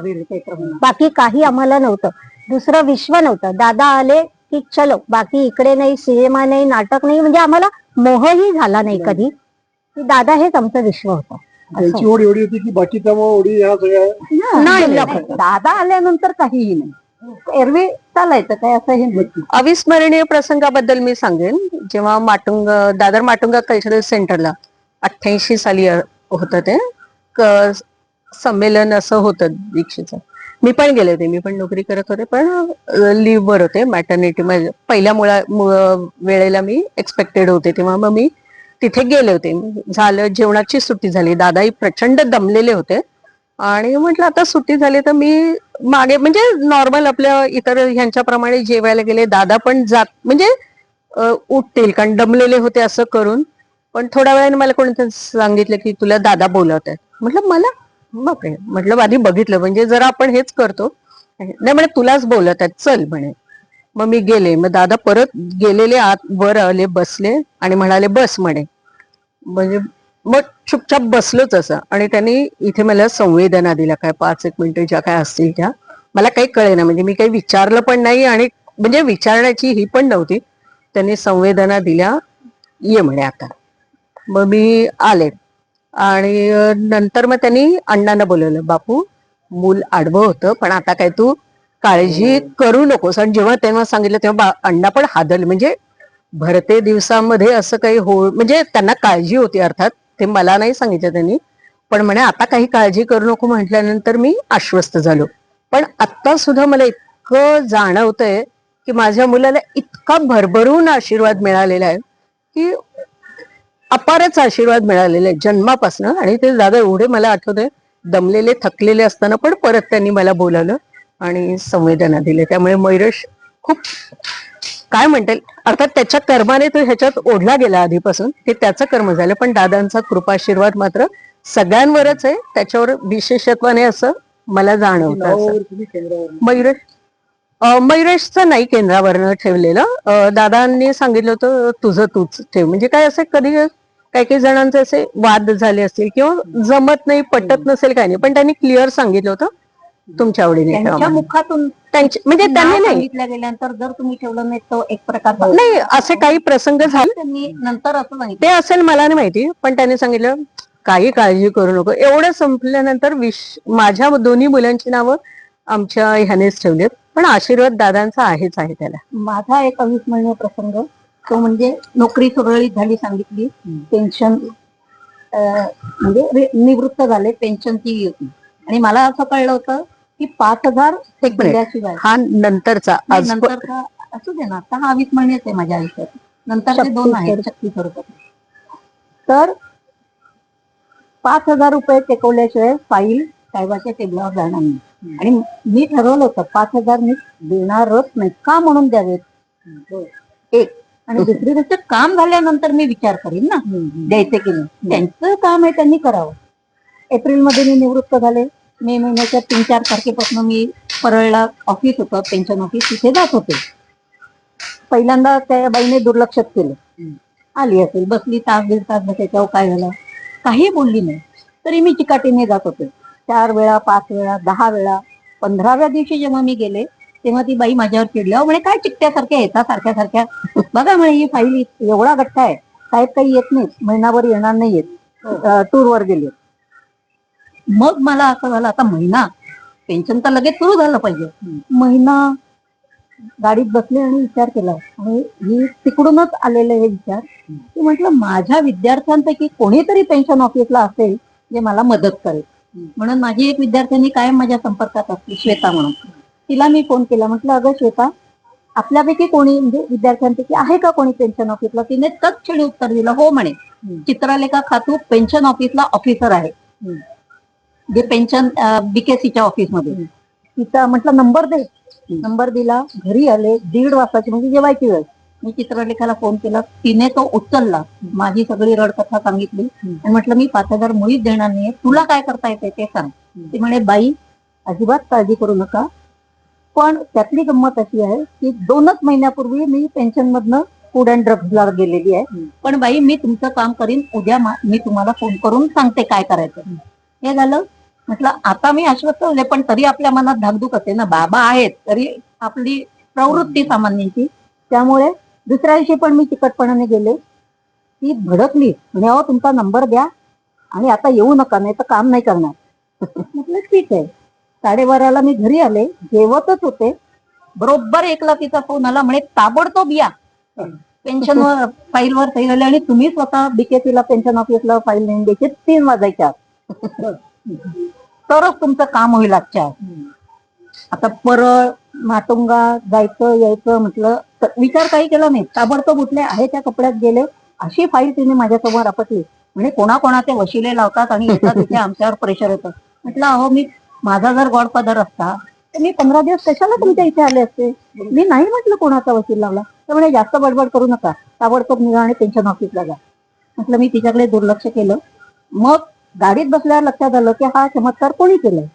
बाकी काही आम्हाला नव्हतं, दुसरं विश्व नव्हतं. दादा आले की चलो, बाकी इकडे नाही, सिनेमा नाही, नाटक नाही, म्हणजे आम्हाला मोहही झाला नाही कधी, की दादा हेच आमचं विश्व होतं. त्यांची ओढ एवढी होती की बाकीच्या ओढी ह्या सगळ्या नाही, दादा आल्यानंतर काहीही नाही, एरवी चालायचं काय असं हे नक्की. अविस्मरणीय प्रसंगाबद्दल मी सांगेन. जेव्हा दादर माटुंगा कल्चरल सेंटरला 88 साली होतं ते संमेलन असं होतं दीक्षेचं, मी पण गेले होते. मी पण नोकरी करत होते, पण लिव्ह वर होते, मॅटर्निटी पहिल्या वेळेला मी एक्सपेक्टेड होते, तेव्हा मग मी तिथे गेले होते. झालं, जेवणाची सुट्टी झाली, दादाही प्रचंड दमलेले होते आणि म्हटलं आता सुट्टी झाली तर मी मागे म्हणजे नॉर्मल आपल्या इतर ह्यांच्याप्रमाणे जेवायला गेले. दादा पण म्हणजे उठतील कारण दमलेले होते असं करून. पण थोड्या वेळाने मला कोणीतरी सांगितलं की तुला दादा बोलवत आहेत. म्हटलं मला, मग म्हटलं आधी बघितलं म्हणजे जरा आपण हेच करतो. नाही म्हणे तुलाच बोलत आहेत, चल म्हणे. मग मी गेले. मग दादा परत गेलेले, आत वर आले, बसले आणि म्हणाले बस म्हणे. म्हणजे मग चुपचाप बसलोच असं. आणि त्यांनी इथे मला संवेदना दिल्या, काय 5 मिनिटं ज्या काय असतील त्या. मला काही कळेना, म्हणजे मी काही विचारलं पण नाही आणि म्हणजे विचारण्याची ही पण नव्हती. त्यांनी संवेदना दिल्या, ये म्हणे आता. मग मी आले आणि नंतर मग त्यांनी अण्णांना बोलवलं, बापू मूल आडवं होतं पण आता काय तू काळजी करू नकोस. आणि जेव्हा तेव्हा सांगितलं तेव्हा अण्णा पण हादरले. म्हणजे भरते दिवसामध्ये असं काही म्हणजे त्यांना काळजी होती अर्थात, ते मला नाही सांगितलं त्यांनी, पण म्हणे आता काही काळजी करू नको म्हटल्यानंतर मी आश्वस्त झालो. पण आता सुद्धा मला इतकं जाणवतंय की माझ्या मुलाला इतका भरभरून आशीर्वाद मिळालेला आहे की अपारच आशीर्वाद मिळालेले जन्मापासून. आणि ते दादा एवढे मला आठवते, दमलेले थकलेले असताना पण परत त्यांनी मला बोलावलं आणि संवेदना दिले. त्यामुळे मयुरेश खूप काय म्हणतील, अर्थात त्याच्या कर्माने तो ह्याच्यात ओढला गेला आधीपासून, ते त्याचं कर्म झालं, पण दादांचा कृपाशीर्वाद मात्र सगळ्यांवरच आहे. त्याच्यावर विशेषत्वाने असं मला जाणवतं. मयुरेश मयुरेशचं नाही केंद्रावरनं ठेवलेलं, दादांनी सांगितलं होतं तुझं तूच ठेव. म्हणजे काय असं कधी काही जणांचे असे वाद झाले असतील किंवा जमत नाही, पटत नसेल, काही नाही, पण त्यांनी क्लिअर सांगितलं होतं तुमच्या आवडीने ठेवा त्यांच्या म्हणून. मुखातून म्हणजे त्यांनी नाही सांगितलं गेल्यानंतर जर तुम्ही ठेवलं नाही तो एक प्रकार नाही असे काही प्रसंग झाले त्यांनी नंतर असं सांगितलं. ते असेल मला नाही माहिती, पण त्यांनी सांगितलं काही काळजी करू नको. एवढं संपल्यानंतर माझ्या दोन्ही मुलांची नावं आमच्या ह्यानेच ठेवलेत, पण आशीर्वाद दादांचा आहेच आहे त्याला. माझा एक अविस्मरणीय प्रसंग तो म्हणजे नोकरी सुरळीत झाली, सांगितली, पेन्शन म्हणजे निवृत्त झाले, पेन्शन ती होती आणि मला असं कळलं होतं की 5,000 दिल्याशिवाय हा नंतरचा आज नंतरचा असू दे ना, आता हा अविस्मरणीयच आहे माझ्या आयुष्यात. नंतर 2 आहेत शक्ती स्वरूपात. तर 5,000 रुपये टेकवल्याशिवाय फाईल साहेबाच्या टेबलावर जाणार नाही. आणि मी ठरवलं होतं 5,000 मी देणारच नाही, का म्हणून द्यावेत. एक आणि दुसरी गोष्ट, काम झाल्यानंतर मी विचार करीन ना द्यायचे की नाही. त्यांचं काम आहे, त्यांनी करावं. एप्रिलमध्ये मी निवृत्त झाले. मे महिन्याच्या 3-4 तारखेपासून मी परळला ऑफिस होतं, पेन्शन ऑफिस, तिथे जात होते. पहिल्यांदा त्या बाईने दुर्लक्षित केलं. आली असेल, बसली, तास 1.5 तास बसायच्यावर काय झालं, काही बोलली नाही, तरी मी चिकाटीने जात होते. 4 वेळा, 5 वेळा, 10 वेळा. 15व्या दिवशी जेव्हा मी गेले तेव्हा ती बाई माझ्यावर चिडल्या, म्हणे काय चिकट्यासारख्या येतात सारख्या सारख्या, बघा म्हणे ही फाईल एवढा गठ्ठा आहे, साहेब काही येत नाहीत, महिनाभर येणार नाहीयेत, टूरवर गेले. मग मला असं झालं, आता महिना पेन्शन तर लगेच सुरू झालं पाहिजे. महिना गाडीत बसले आणि विचार केला, आणि ही तिकडूनच आलेले हे विचार की म्हटलं माझ्या विद्यार्थ्यांपैकी कोणीतरी पेन्शन ऑफिसला असेल जे मला मदत करेल. म्हणून माझी एक विद्यार्थ्यांनी कायम माझ्या संपर्कात असते, श्वेता म्हणून. तिला मी फोन केला, म्हटलं अगं श्वेता, आपल्यापैकी कोणी म्हणजे विद्यार्थ्यांपैकी आहे का कोणी पेन्शन ऑफिसला. तिने तत्क्षणी उत्तर दिलं, हो म्हणे, चित्रलेखा खातू पेन्शन ऑफिसला ऑफिसर आहे, जे पेन्शन बीकेसीच्या ऑफिसमध्ये. तिचा म्हटलं नंबर दे, नंबर दिला. घरी आले 1:30 वाजताची, म्हणजे जेवायची वेळ. मी चित्रलेखाला फोन केला, तिने तो उचलला, माझी सगळी रडकथा सांगितली आणि म्हटलं मी 5,000 मुळीच देणार नाहीये, तुला काय करता येते ते सांग. ती म्हणे बाई अजिबात काळजी करू नका, पण त्यातली गंमत अशी आहे की 2च महिन्यापूर्वी मी पेन्शन मधनं फूड अँड ड्रग्सला गेलेली आहे, पण बाई मी तुमचं काम करीन, उद्या मी तुम्हाला फोन करून सांगते काय करायचं. हे झालं. म्हटलं आता मी आश्वस्त होते, पण तरी आपल्या मनात धाकधूक असते ना, बाबा आहेत तरी आपली प्रवृत्ती सामान्यांची. त्यामुळे दुसऱ्या दिवशी पण मी चिकटपणाने गेले. ती भडकली, म्हणे अहो तुमचा नंबर द्या आणि आता येऊ नका, नाही तर काम नाही करणार. म्हटलं ठीक आहे. 12:30ला मी घरी आले, जेवतच होते, बरोबर 1ला तिचा फोन आला. म्हणे ताबडतोब या, पेन्शन फाईलवर सही झाली आणि तुम्ही स्वतः बीकेसीला पेन्शन ऑफिसला फाईल नेऊन द्यायची 3 वाजायच्या आत. तरच तुमचं काम होईल आजच्या आज. आता परळ माटुंगा जायचं यायचं म्हटलं, विचार काही केला नाही, ताबडतोब उठले, आहे त्या कपड्यात गेले. अशी फाईल तिने माझ्यासमोर आपटली. म्हणजे कोणाकोणाचे वशिले लावतात आणि येतात तिथे आमच्यावर प्रेशर येतं. म्हटलं अहो माझा जर गॉडफादर असता तर मी 15 दिवस कशाला तुमच्या इथे आले असते. मी नाही म्हटलं कोणाचा वकील लावला. तर म्हणे जास्त बडबड करू नका, ताबडतोब निघा आणि पेन्शन ऑफिसला जा. म्हटलं मी तिच्याकडे दुर्लक्ष केलं. मग गाडीत बसल्यावर लक्षात आलं की हा चमत्कार कोणी केलाय.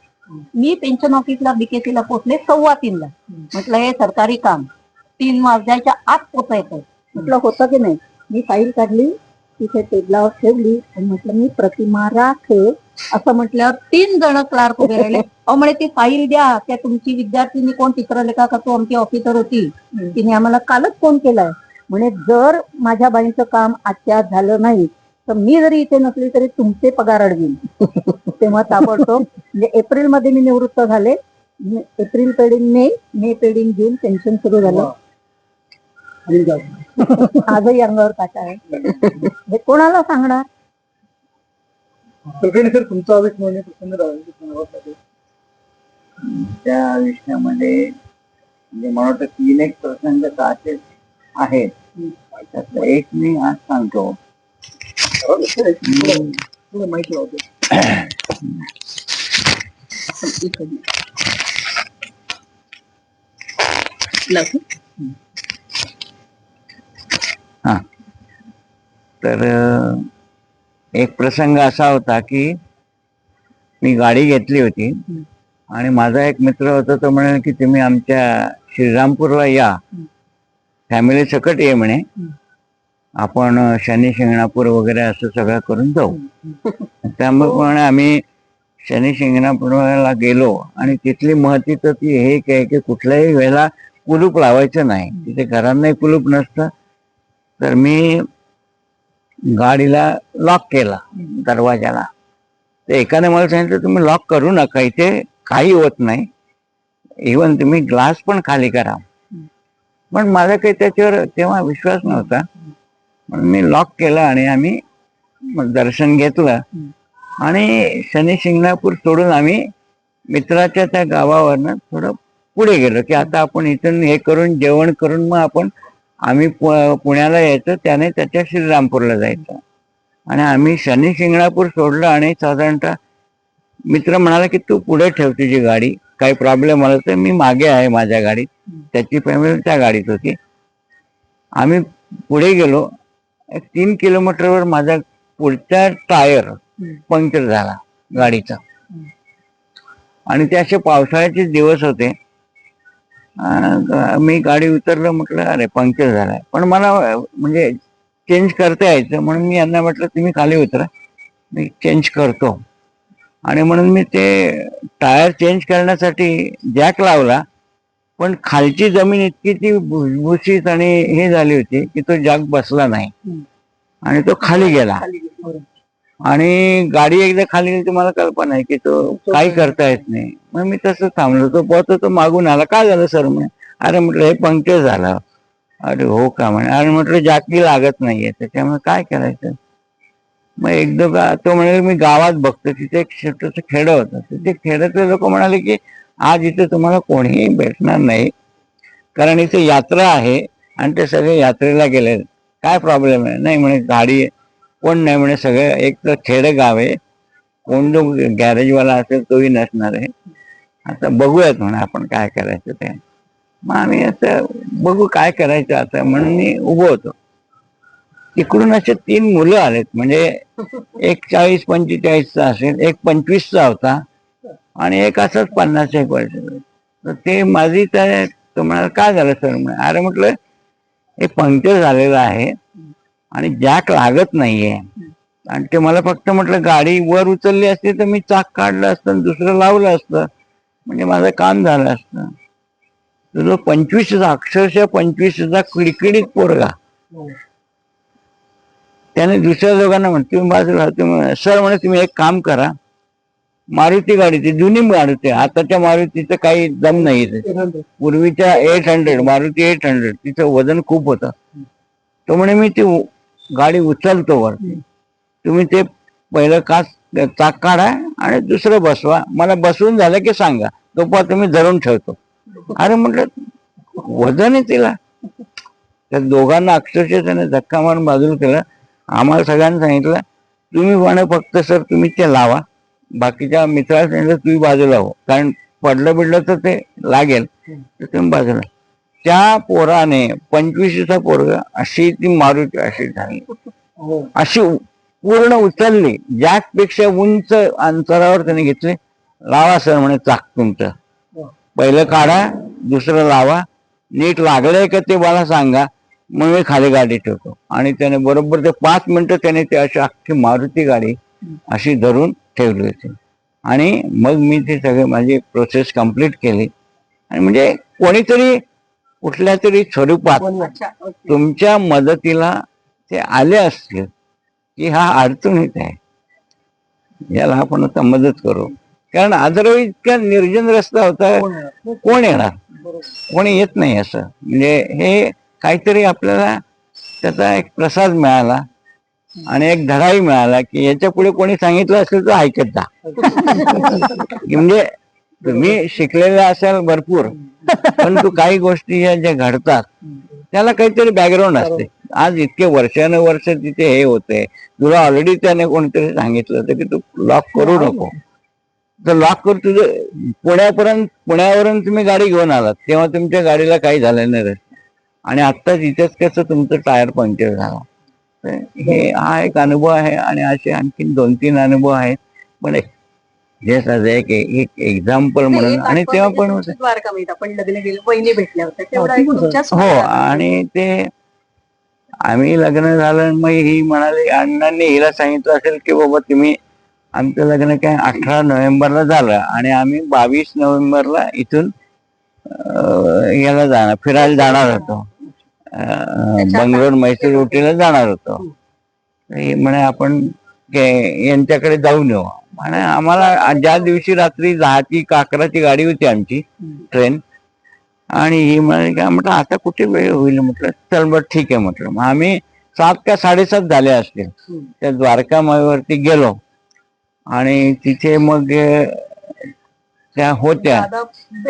मी पेन्शन ऑफिसला बीकेसीला पोहोचले 2:15ला. म्हटलं हे सरकारी काम 3 वाजण्याच्या आत पोचायचं. म्हटलं होतं की नाही. मी फाईल काढली, तिथे टेबलावर ठेवली आणि म्हटलं मी प्रतिमा राखे असं म्हटल्यावर 3 जण क्लार्क उभे राहिले. अहो म्हणे ती फाईल द्या, त्या तुमची विद्यार्थिनी कोण चित्रलेखा का तो आमची ऑफिसर होती, तिने आम्हाला कालच फोन केलाय. म्हणे जर माझ्या बाईंचं काम आजच्या आज झालं नाही तर मी जरी इथे नसली तरी तुमचे पगार अडवीन. तेव्हा ताबडतोब म्हणजे एप्रिलमध्ये मी निवृत्त झाले. एप्रिल पेडीन मे पेडीन जून पेन्शन सुरू झालं. आजही अंगावर काटा आहे. हे कोणाला सांगणार. सर तुमचा आयुष्य प्रसंग राहिला त्या आयुष्यामध्ये म्हणजे मला वाटतं 3 एक प्रसंग तर असेच आहेत. त्यातलं एक मी आज सांगतो. माहिती होते. हा तर एक प्रसंग असा होता की मी गाडी घेतली होती आणि माझा एक मित्र होता. तो म्हणाले की तुम्ही आमच्या श्रीरामपूरला या, फॅमिली सकट ये म्हणे, आपण शनी शिंगणापूर वगैरे असं सगळं करून जाऊ. त्यामुळे आम्ही शनी शिंगणापूरला गेलो आणि तिथली महती तर ती हे काय की कुठल्याही वेळेला कुलूप लावायचं नाही. तिथे घरांनाही कुलूप नसतं. तर मी गाडीला लॉक केला दरवाजाला. तर एकाने मला सांगितलं तुम्ही लॉक करू नका, इथे काही होत नाही, इव्हन तुम्ही ग्लास पण खाली करा. पण माझा काही त्याच्यावर तेव्हा विश्वास नव्हता. म्हणून मी लॉक केलं आणि आम्ही दर्शन घेतलं आणि शनी शिंगणापूर सोडून आम्ही मित्राच्या त्या गावावरनं थोडं पुढे गेलो की आता आपण इथून हे करून जेवण करून मग आम्ही पुण्याला यायचं, त्याने त्याच्या श्रीरामपूरला जायचं. आणि आम्ही शनी शिंगणापूर सोडलं आणि साधारणतः मित्र म्हणाला की तू पुढे ठेव तुझी गाडी, काही प्रॉब्लेम आला तर मी मागे आहे माझ्या गाडीत. त्याची फॅमिली त्या गाडीत होती. आम्ही पुढे गेलो. 3 किलोमीटरवर माझा पुढचा टायर पंक्चर झाला गाडीचा. आणि ते असे पावसाळ्याचे दिवस होते. मी गाडी उतरलं, म्हटलं अरे पंक्चर झालाय, पण मला म्हणजे चेंज करता यायचं. म्हणून मी यांना म्हटलं तुम्ही खाली उतरा, मी चेंज करतो. आणि म्हणून मी ते टायर चेंज करण्यासाठी जॅक लावला, पण खालची जमीन इतकी ती भुसभुशीत आणि हे झाली होती की तो जॅक बसला नाही आणि तो खाली गेला. आणि गाडी एकदा खाली गेली तर मला कल्पना आहे की तो काही करता येत नाही. मग मी तसं थांबलो. तो पोहतो तो मागून आला, काय झालं सर म्हणे. अरे म्हटलं हे पंक्चर झालं. अरे हो का म्हणे. अरे म्हटलं जॅकी लागत नाहीये, त्याच्यामुळे काय करायचं. मग एकदा तो म्हणाले मी गावात बघतो. तिथे एक छोटंसं खेडं होतं. तिथे खेड्यातले लोक म्हणाले की आज इथे तुम्हाला कोणीही भेटणार नाही, कारण इथे यात्रा आहे आणि ते सगळे यात्रेला गेले. काय प्रॉब्लेम आहे. नाही म्हणे गाडी कोण नाही म्हणे, सगळं एक तर खेडे गाव आहे, कोण जो गॅरेजवाला असेल तोही नसणार आहे. आता बघूयात म्हणे आपण काय करायचं ते. मग आम्ही असं बघू काय करायचं आता म्हणून मी उभं होतो. तिकडून असे 3 मुलं आलेत, म्हणजे एक 40-45चा असेल, एक 25चा होता आणि एक असंच 50-1 वर्षाचा. तर ते माझी काय, तो म्हणाला काय झालं सर म्हणे. अरे म्हटलं हे पंक्चर झालेलं आहे आणि जॅक लागत नाहीये, आणि ते मला फक्त म्हटलं गाडी वर उचलली असती तर मी चाक काढलं असतं आणि दुसरं लावलं असतं, म्हणजे माझं काम झालं असतं. तुझं 25चा, अक्षरशः 25चा किडकिडीत पोरगा, त्याने दुसऱ्या दोघांना म्हणतो तुम्ही बाजूला, तुम्ही सर म्हणे तुम्ही एक काम करा, मारुती गाडीची जुनी मारुती, आताच्या मारुतीचं काही दम नाही. पूर्वीच्या 800 मारुती 800 तिचं वजन खूप होतं. तो म्हणे मी ती गाडी उचलतो वरती, तुम्ही ते पहिलं चाक काढा आणि दुसरं बसवा, मला बसवून झालं की सांगा, तो पण तुम्ही धरून ठेवतो. अरे म्हटलं वजन आहे तिला. त्या दोघांना अक्षरशः त्याने धक्का मारून बाजूला केलं. आम्हाला सगळ्यांना सांगितलं तुम्ही म्हणे फक्त सर तुम्ही ते लावा, बाकीच्या मित्राला सांगितलं तुम्ही बाजूला हो, कारण पडलं बिडलं तर ते लागेल, तर तुम्ही बाजूला. त्या पोराने 25चा पोरगा अशी ती मारुती अशी झाली, अशी पूर्ण उचलली, जॅक पेक्षा उंच अंतरावर त्याने घेतले. लावा सर म्हणे चाक तुमचं, पहिलं काढा दुसरं लावा, नीट लागलंय का ते मला सांगा, मग मी खाली गाडी ठेवतो. आणि त्याने बरोबर ते 5 मिनिटं त्याने ते अशी अख्खी मारुती गाडी अशी धरून ठेवली होती. आणि मग मी ते सगळे माझी प्रोसेस कंप्लीट केली. आणि म्हणजे कोणीतरी कुठल्या तरी स्वरूपात तुमच्या मदतीला ते आले असतील की हा अडचणीत आहे, याला आपण आता मदत करू. कारण अदरवाईज इतका निर्जन रस्ता होता, कोण येणार, कोणी येत नाही. असं म्हणजे हे काहीतरी आपल्याला त्याचा एक प्रसाद मिळाला आणि एक धडाही मिळाला की याच्या पुढे कोणी सांगितलं असेल तर ऐकत जा. म्हणजे तुम्ही शिकलेले असाल भरपूर, परंतु काही गोष्टी या ज्या घडतात त्याला काहीतरी बॅकग्राऊंड असते. आज इतके वर्षानुवर्ष तिथे हे होते, तुला ऑलरेडी त्याने कोणतरी सांगितलं होतं की तू लॉक करू नको, तर लॉक कर तुझं. पुण्यावरून तुम्ही गाडी घेऊन आलात तेव्हा तुमच्या गाडीला काही झालं नाही, आणि आत्ता तिथेच कसं तुमचं टायर पंक्चर झाला. हे हा एक अनुभव आहे, आणि असे आणखीन 2-3 अनुभव आहेत. पण जे साधं एक एक्झाम्पल म्हणून. आणि तेव्हा पण आपण लग्न गेलो, वहिनी भेटल्या होत्या तेवढा एक तुमच्या हो, आणि ते आम्ही लग्न झालं, मग ही म्हणाली, अण्णांनी हिला सांगितलं असेल की बाबा तुम्ही, आमचं लग्न काय 18 नोव्हेंबरला झालं आणि आम्ही 22 नोव्हेंबरला इथून याला जाणार, फिरायला जाणार होतो, बंगलोर मैसूर उटीला जाणार होतो. म्हणे आपण यांच्याकडे जाऊन येऊ. म्हणे आम्हाला ज्या दिवशी रात्री 10ची का 11ची गाडी होती आमची ट्रेन, आणि ही म्हणे काय, म्हटलं आता कुठे वेळ होईल, म्हटलं चल बरं ठीक आहे म्हटलं. मग आम्ही 7 का 7:30 झाले असतील, त्या द्वारका माईवरती गेलो आणि तिथे मग त्या होत्या,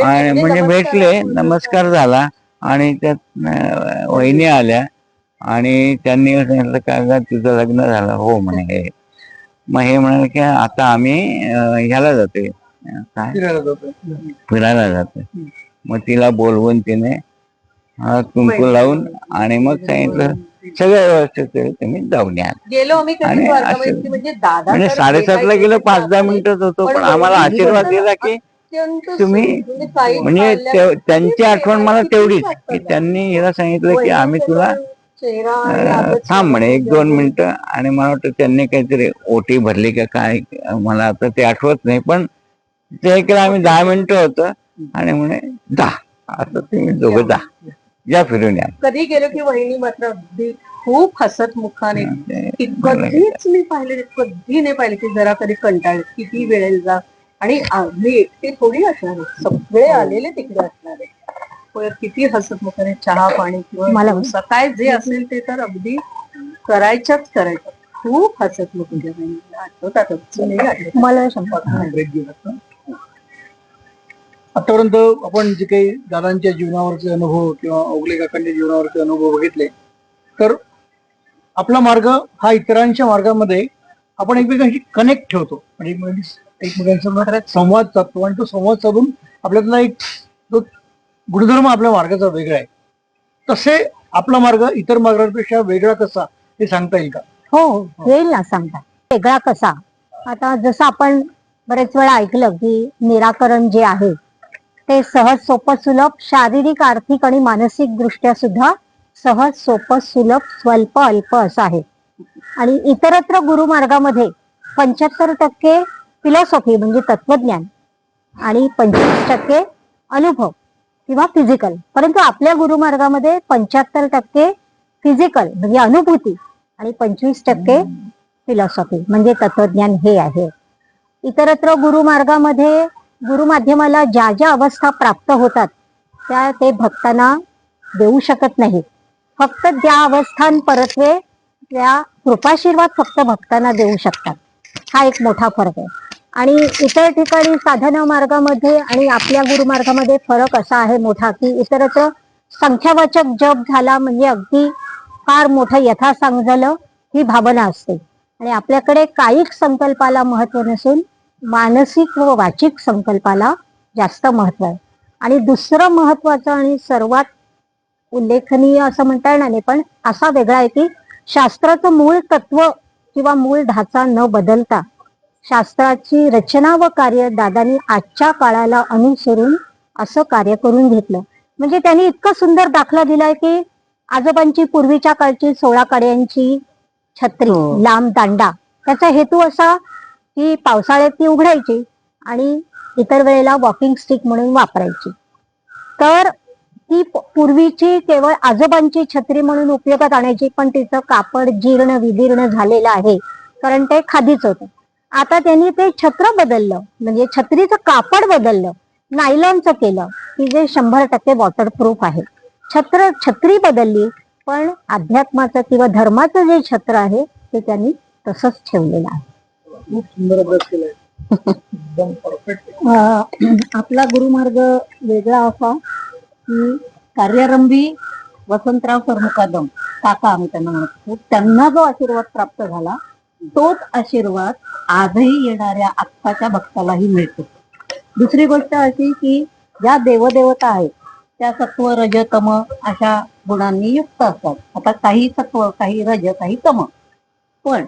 आणि म्हणजे भेटले, नमस्कार झाला, आणि त्यात वहिनी आल्या आणि त्यांनी सांगितलं का तुझं लग्न झालं, हो म्हणे. हे मग हे म्हणाले की आता आम्ही ह्याला जातोय, काय फिरायला जातोय. मग तिला बोलवून तिने कुंकू लावून आणि मग सांगितलं सगळं व्यवस्थित तुम्ही जाऊन या. गेलो आम्ही कधी म्हणजे 7:30ला गेलो, 5-10 मिनिटच होतो, पण आम्हाला आशीर्वाद दिला की तुम्ही, म्हणजे त्यांची आठवण मला तेवढीच की त्यांनी हिला सांगितलं की आम्ही तुला थांब म्हणे 1-2 मिनिटं. आणि मला वाटतं त्यांनी काहीतरी ओटी भरली का काय, मला आता ते आठवत नाही, पण ते केलं आम्ही 10 मिनिटं होतं, आणि म्हणे जा आता तुम्ही दोघं जा फिरून या. कधी गेलो की वहिनी मात्र अगदी खूप हसत मुखाने, कधीच मी पाहिले, कधी नाही पाहिले की जरा कधी कंटाळ, किती वेळेला जा. आणि आम्ही एकटे थोडी असणार, सगळे आलेले तिकडे असणार आहे. किती हसत मुखाने चहा पाणी किंवा काय जे असेल ते तर अगदी करायच्याच करायचं. खूप हसत मुखाने आठवतात मला आतापर्यंत आपण जे काही दादांच्या जीवनावरचे अनुभव किंवा ओगले काकांच्या जीवनावरचे अनुभव बघितले, तर आपला मार्ग हा इतरांच्या मार्गामध्ये आपण एकमेकांशी कनेक्ट ठेवतो आणि एकमेकांसोबत संवाद साधतो आणि तो संवाद साधून आपल्यातला एक जो गुणधर्म आपल्या मार्गाचा वेगळा आहे, तसे आपला मार्ग इतर मार्गापेक्षा वेगळा कसा हे सांगता येईल का? हो, येईल ना सांगता. वेगळा कसा? आता जसं आपण बरेच वेळा ऐकलं की निराकरण जे आहे ते सहज सोपं सुलभ, शारीरिक आर्थिक आणि मानसिक दृष्ट्या सुद्धा सहज सोपं सुलभ स्वल्प अल्प असं आहे. आणि इतरत्र गुरुमार्गामध्ये 75% फिलॉसॉफी म्हणजे तत्वज्ञान आणि 25% अनुभव किंवा फिजिकल, परंतु आपल्या गुरुमार्गामध्ये 75% फिजिकल म्हणजे अनुभूती आणि 25% फिलॉसॉफी म्हणजे तत्वज्ञान हे आहे. इतरत्र गुरुमार्गामध्ये गुरुमाध्यमाला ज्या ज्या अवस्था प्राप्त होतात त्या ते भक्तांना देऊ शकत नाहीत. फक्त ज्या अवस्थांपरत्वे त्या कृपाशीर्वाद फक्त भक्तांना देऊ शकतात. हा एक मोठा फरक आहे. आणि इतर ठिकाणी साधना मार्गामध्ये आणि आपल्या गुरुमार्गामध्ये फरक असा आहे मोठा की इतरत्र संख्यावाचक जप झाला म्हणजे अगदी फार मोठं यथासांग झालं ही भावना असते आणि आपल्याकडे कायिक संकल्पाला महत्व नसून मानसिक व वाचिक संकल्पाला जास्त महत्व आहे. आणि दुसरं महत्वाचं आणि सर्वात उल्लेखनीय असं म्हणता येणार नाही पण असा वेगळा आहे की शास्त्राचं मूळ तत्व किंवा मूळ ढाचा न बदलता शास्त्राची रचना व कार्य दादांनी आजच्या काळाला अनुसरून असं कार्य करून घेतलं. म्हणजे त्यांनी इतकं सुंदर दाखला दिलाय की आजोबांची पूर्वीच्या काळची 16 कड्यांची छत्री लांब दांडा, त्याचा हेतू असा की पावसाळ्यात ती उघडायची आणि इतर वेळेला वॉकिंग स्टिक म्हणून वापरायची. तर ती पूर्वीची केवळ आजोबांची छत्री म्हणून उपयोगात आणायची, पण तिचं कापड जीर्ण विदीर्ण झालेलं आहे कारण ते खादीच होतं. आता त्यांनी ते छत्र बदललं म्हणजे छत्रीचं कापड बदललं, नायलॉनचं केलं की जे 100% वॉटरप्रूफ आहे. छत्री बदलली पण अध्यात्माचं किंवा धर्माचं जे छत्र आहे ते त्यांनी तसंच ठेवलेलं आहे. खूप सुंदर अभ्यास केलाय. एकदम परफेक्ट. आपला गुरुमार्ग वेगळा असा की कार्यारंभी वसंतराव सरमुकादम काका आम्ही त्यांना म्हणतो, त्यांना जो आशीर्वाद प्राप्त झाला तोच आशीर्वाद आजही येणाऱ्या आत्ताच्या भक्तालाही मिळतो. दुसरी गोष्ट अशी की ज्या देवदेवता आहेत त्या सत्व रज तम अशा गुणांनी युक्त असतात. आता काही सत्व काही रज काही तम, पण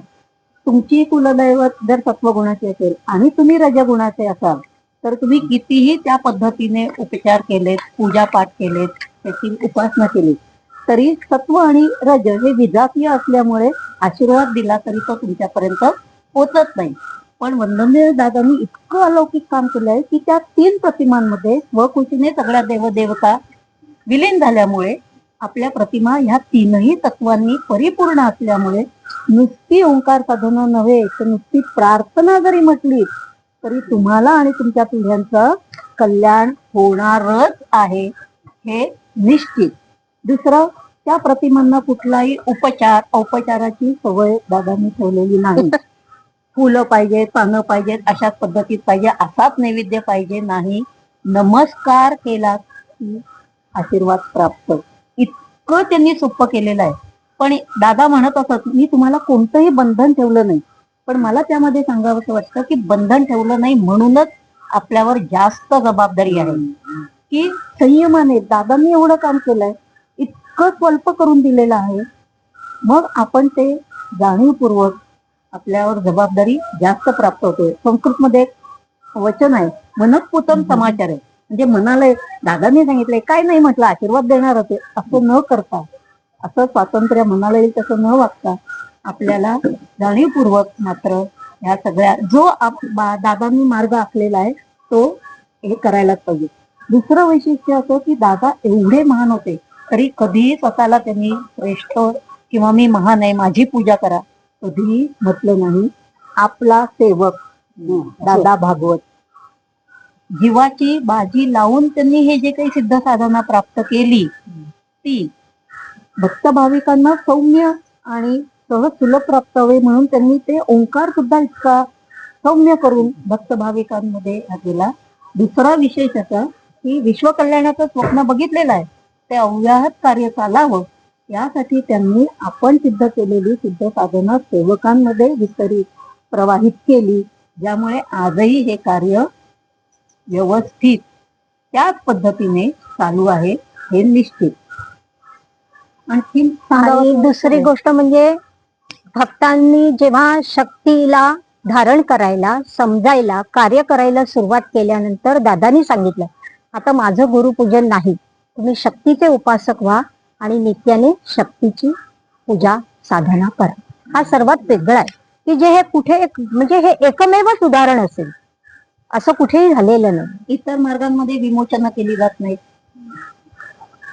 तुमची कुलदैवत जर सत्वगुणाची असेल आणि तुम्ही रजगुणाचे असाल तर तुम्ही कितीही त्या पद्धतीने उपचार केलेत, पूजापाठ केलेत, त्याची उपासना केली तरी सत्व आणि रज हे विजातीय असल्यामुळे आशीर्वाद दिला तरी तो तुमच्यापर्यंत पोचत नाही. पण वंदनीय दादांनी इतकं अलौकिक काम केलंय की त्या 3 प्रतिमांमध्ये स्वकुशीने सगळ्या देवदेवता विलीन झाल्यामुळे आपल्या प्रतिमा ह्या 3ही तत्वांनी परिपूर्ण असल्यामुळे नुसती ओंकार साधना नव्हे तर नुसती प्रार्थना जरी म्हटली तरी तुम्हाला आणि तुमच्या पिढ्यांचं कल्याण होणारच आहे हे निश्चित. दुसरं, त्या प्रतिमांना कुठलाही औपचाराची सवय दादांनी ठेवलेली नाही. फुलं पाहिजेत, पानं पाहिजेत, अशाच पद्धतीत पाहिजे, असाच नैवेद्य पाहिजे नाही. नमस्कार केला की आशीर्वाद प्राप्त, इतकं त्यांनी सोपं केलेलं आहे. पण दादा म्हणत असत मी तुम्हाला कोणतंही बंधन ठेवलं नाही, पण मला त्यामध्ये सांगावंसं वाटतं की बंधन ठेवलं नाही म्हणूनच आपल्यावर जास्त जबाबदारी आहे की संयमाने दादांनी एवढं काम केलंय, इतकं स्वल्प करून दिलेलं आहे, मग आपण ते जाणीवपूर्वक आपल्यावर जबाबदारी जास्त प्राप्त होते. संस्कृतमध्ये एक वचन आहे मनःपूतम समाचार आहे, म्हणजे मनाला दादांनी सांगितलंय काय नाही म्हटलं आशीर्वाद देणार होते असं न करता, असं स्वातंत्र्य मनाला येईल तसं न वागता आपल्याला जाणीवपूर्वक मात्र ह्या सगळ्या जो दादांनी मार्ग आखलेला आहे तो हे करायलाच पाहिजे. दुसरं वैशिष्ट्य असं की दादा एवढे महान होते तरी कधीही स्वतःला त्यांनी श्रेष्ठ किंवा मी महान आहे माझी पूजा करा कधीही म्हटलं नाही. आपला सेवक दादा भागवत जीवाची बाजी लावून त्यांनी हे जे काही सिद्ध साधना प्राप्त केली ती भक्त भाविकांना सौम्य आणि सहज सुलभ प्राप्त व्हावे म्हणून त्यांनी ते ओंकार सुद्धा इतका सौम्य करून भक्त भाविकांमध्ये केला. दुसरा विशेष असा की विश्वकल्याणाचं स्वप्न बघितलेलं आहे, ते अव्याहत कार्य चालावं यासाठी त्यांनी आपण सिद्ध केलेली सिद्ध साधना सेवकांमध्ये वितरित प्रवाहित केली, ज्यामुळे आजही हे कार्य व्यवस्थित त्याच पद्धतीने चालू आहे हे निश्चित. आणखी आणि दुसरी गोष्ट म्हणजे भक्तांनी जेव्हा शक्तीला धारण करायला, समजायला, कार्य करायला सुरुवात केल्यानंतर दादांनी सांगितलं, आता माझं गुरुपूजन नाही, तुम्ही शक्तीचे उपासक व्हा आणि नित्याने शक्तीची पूजा साधना करा. हा सर्वात वेगळा आहे की जे हे कुठे म्हणजे हे एकमेवच उदाहरण असेल, असं कुठेही झालेलं नाही. इतर मार्गांमध्ये विमोचना केली जात नाही,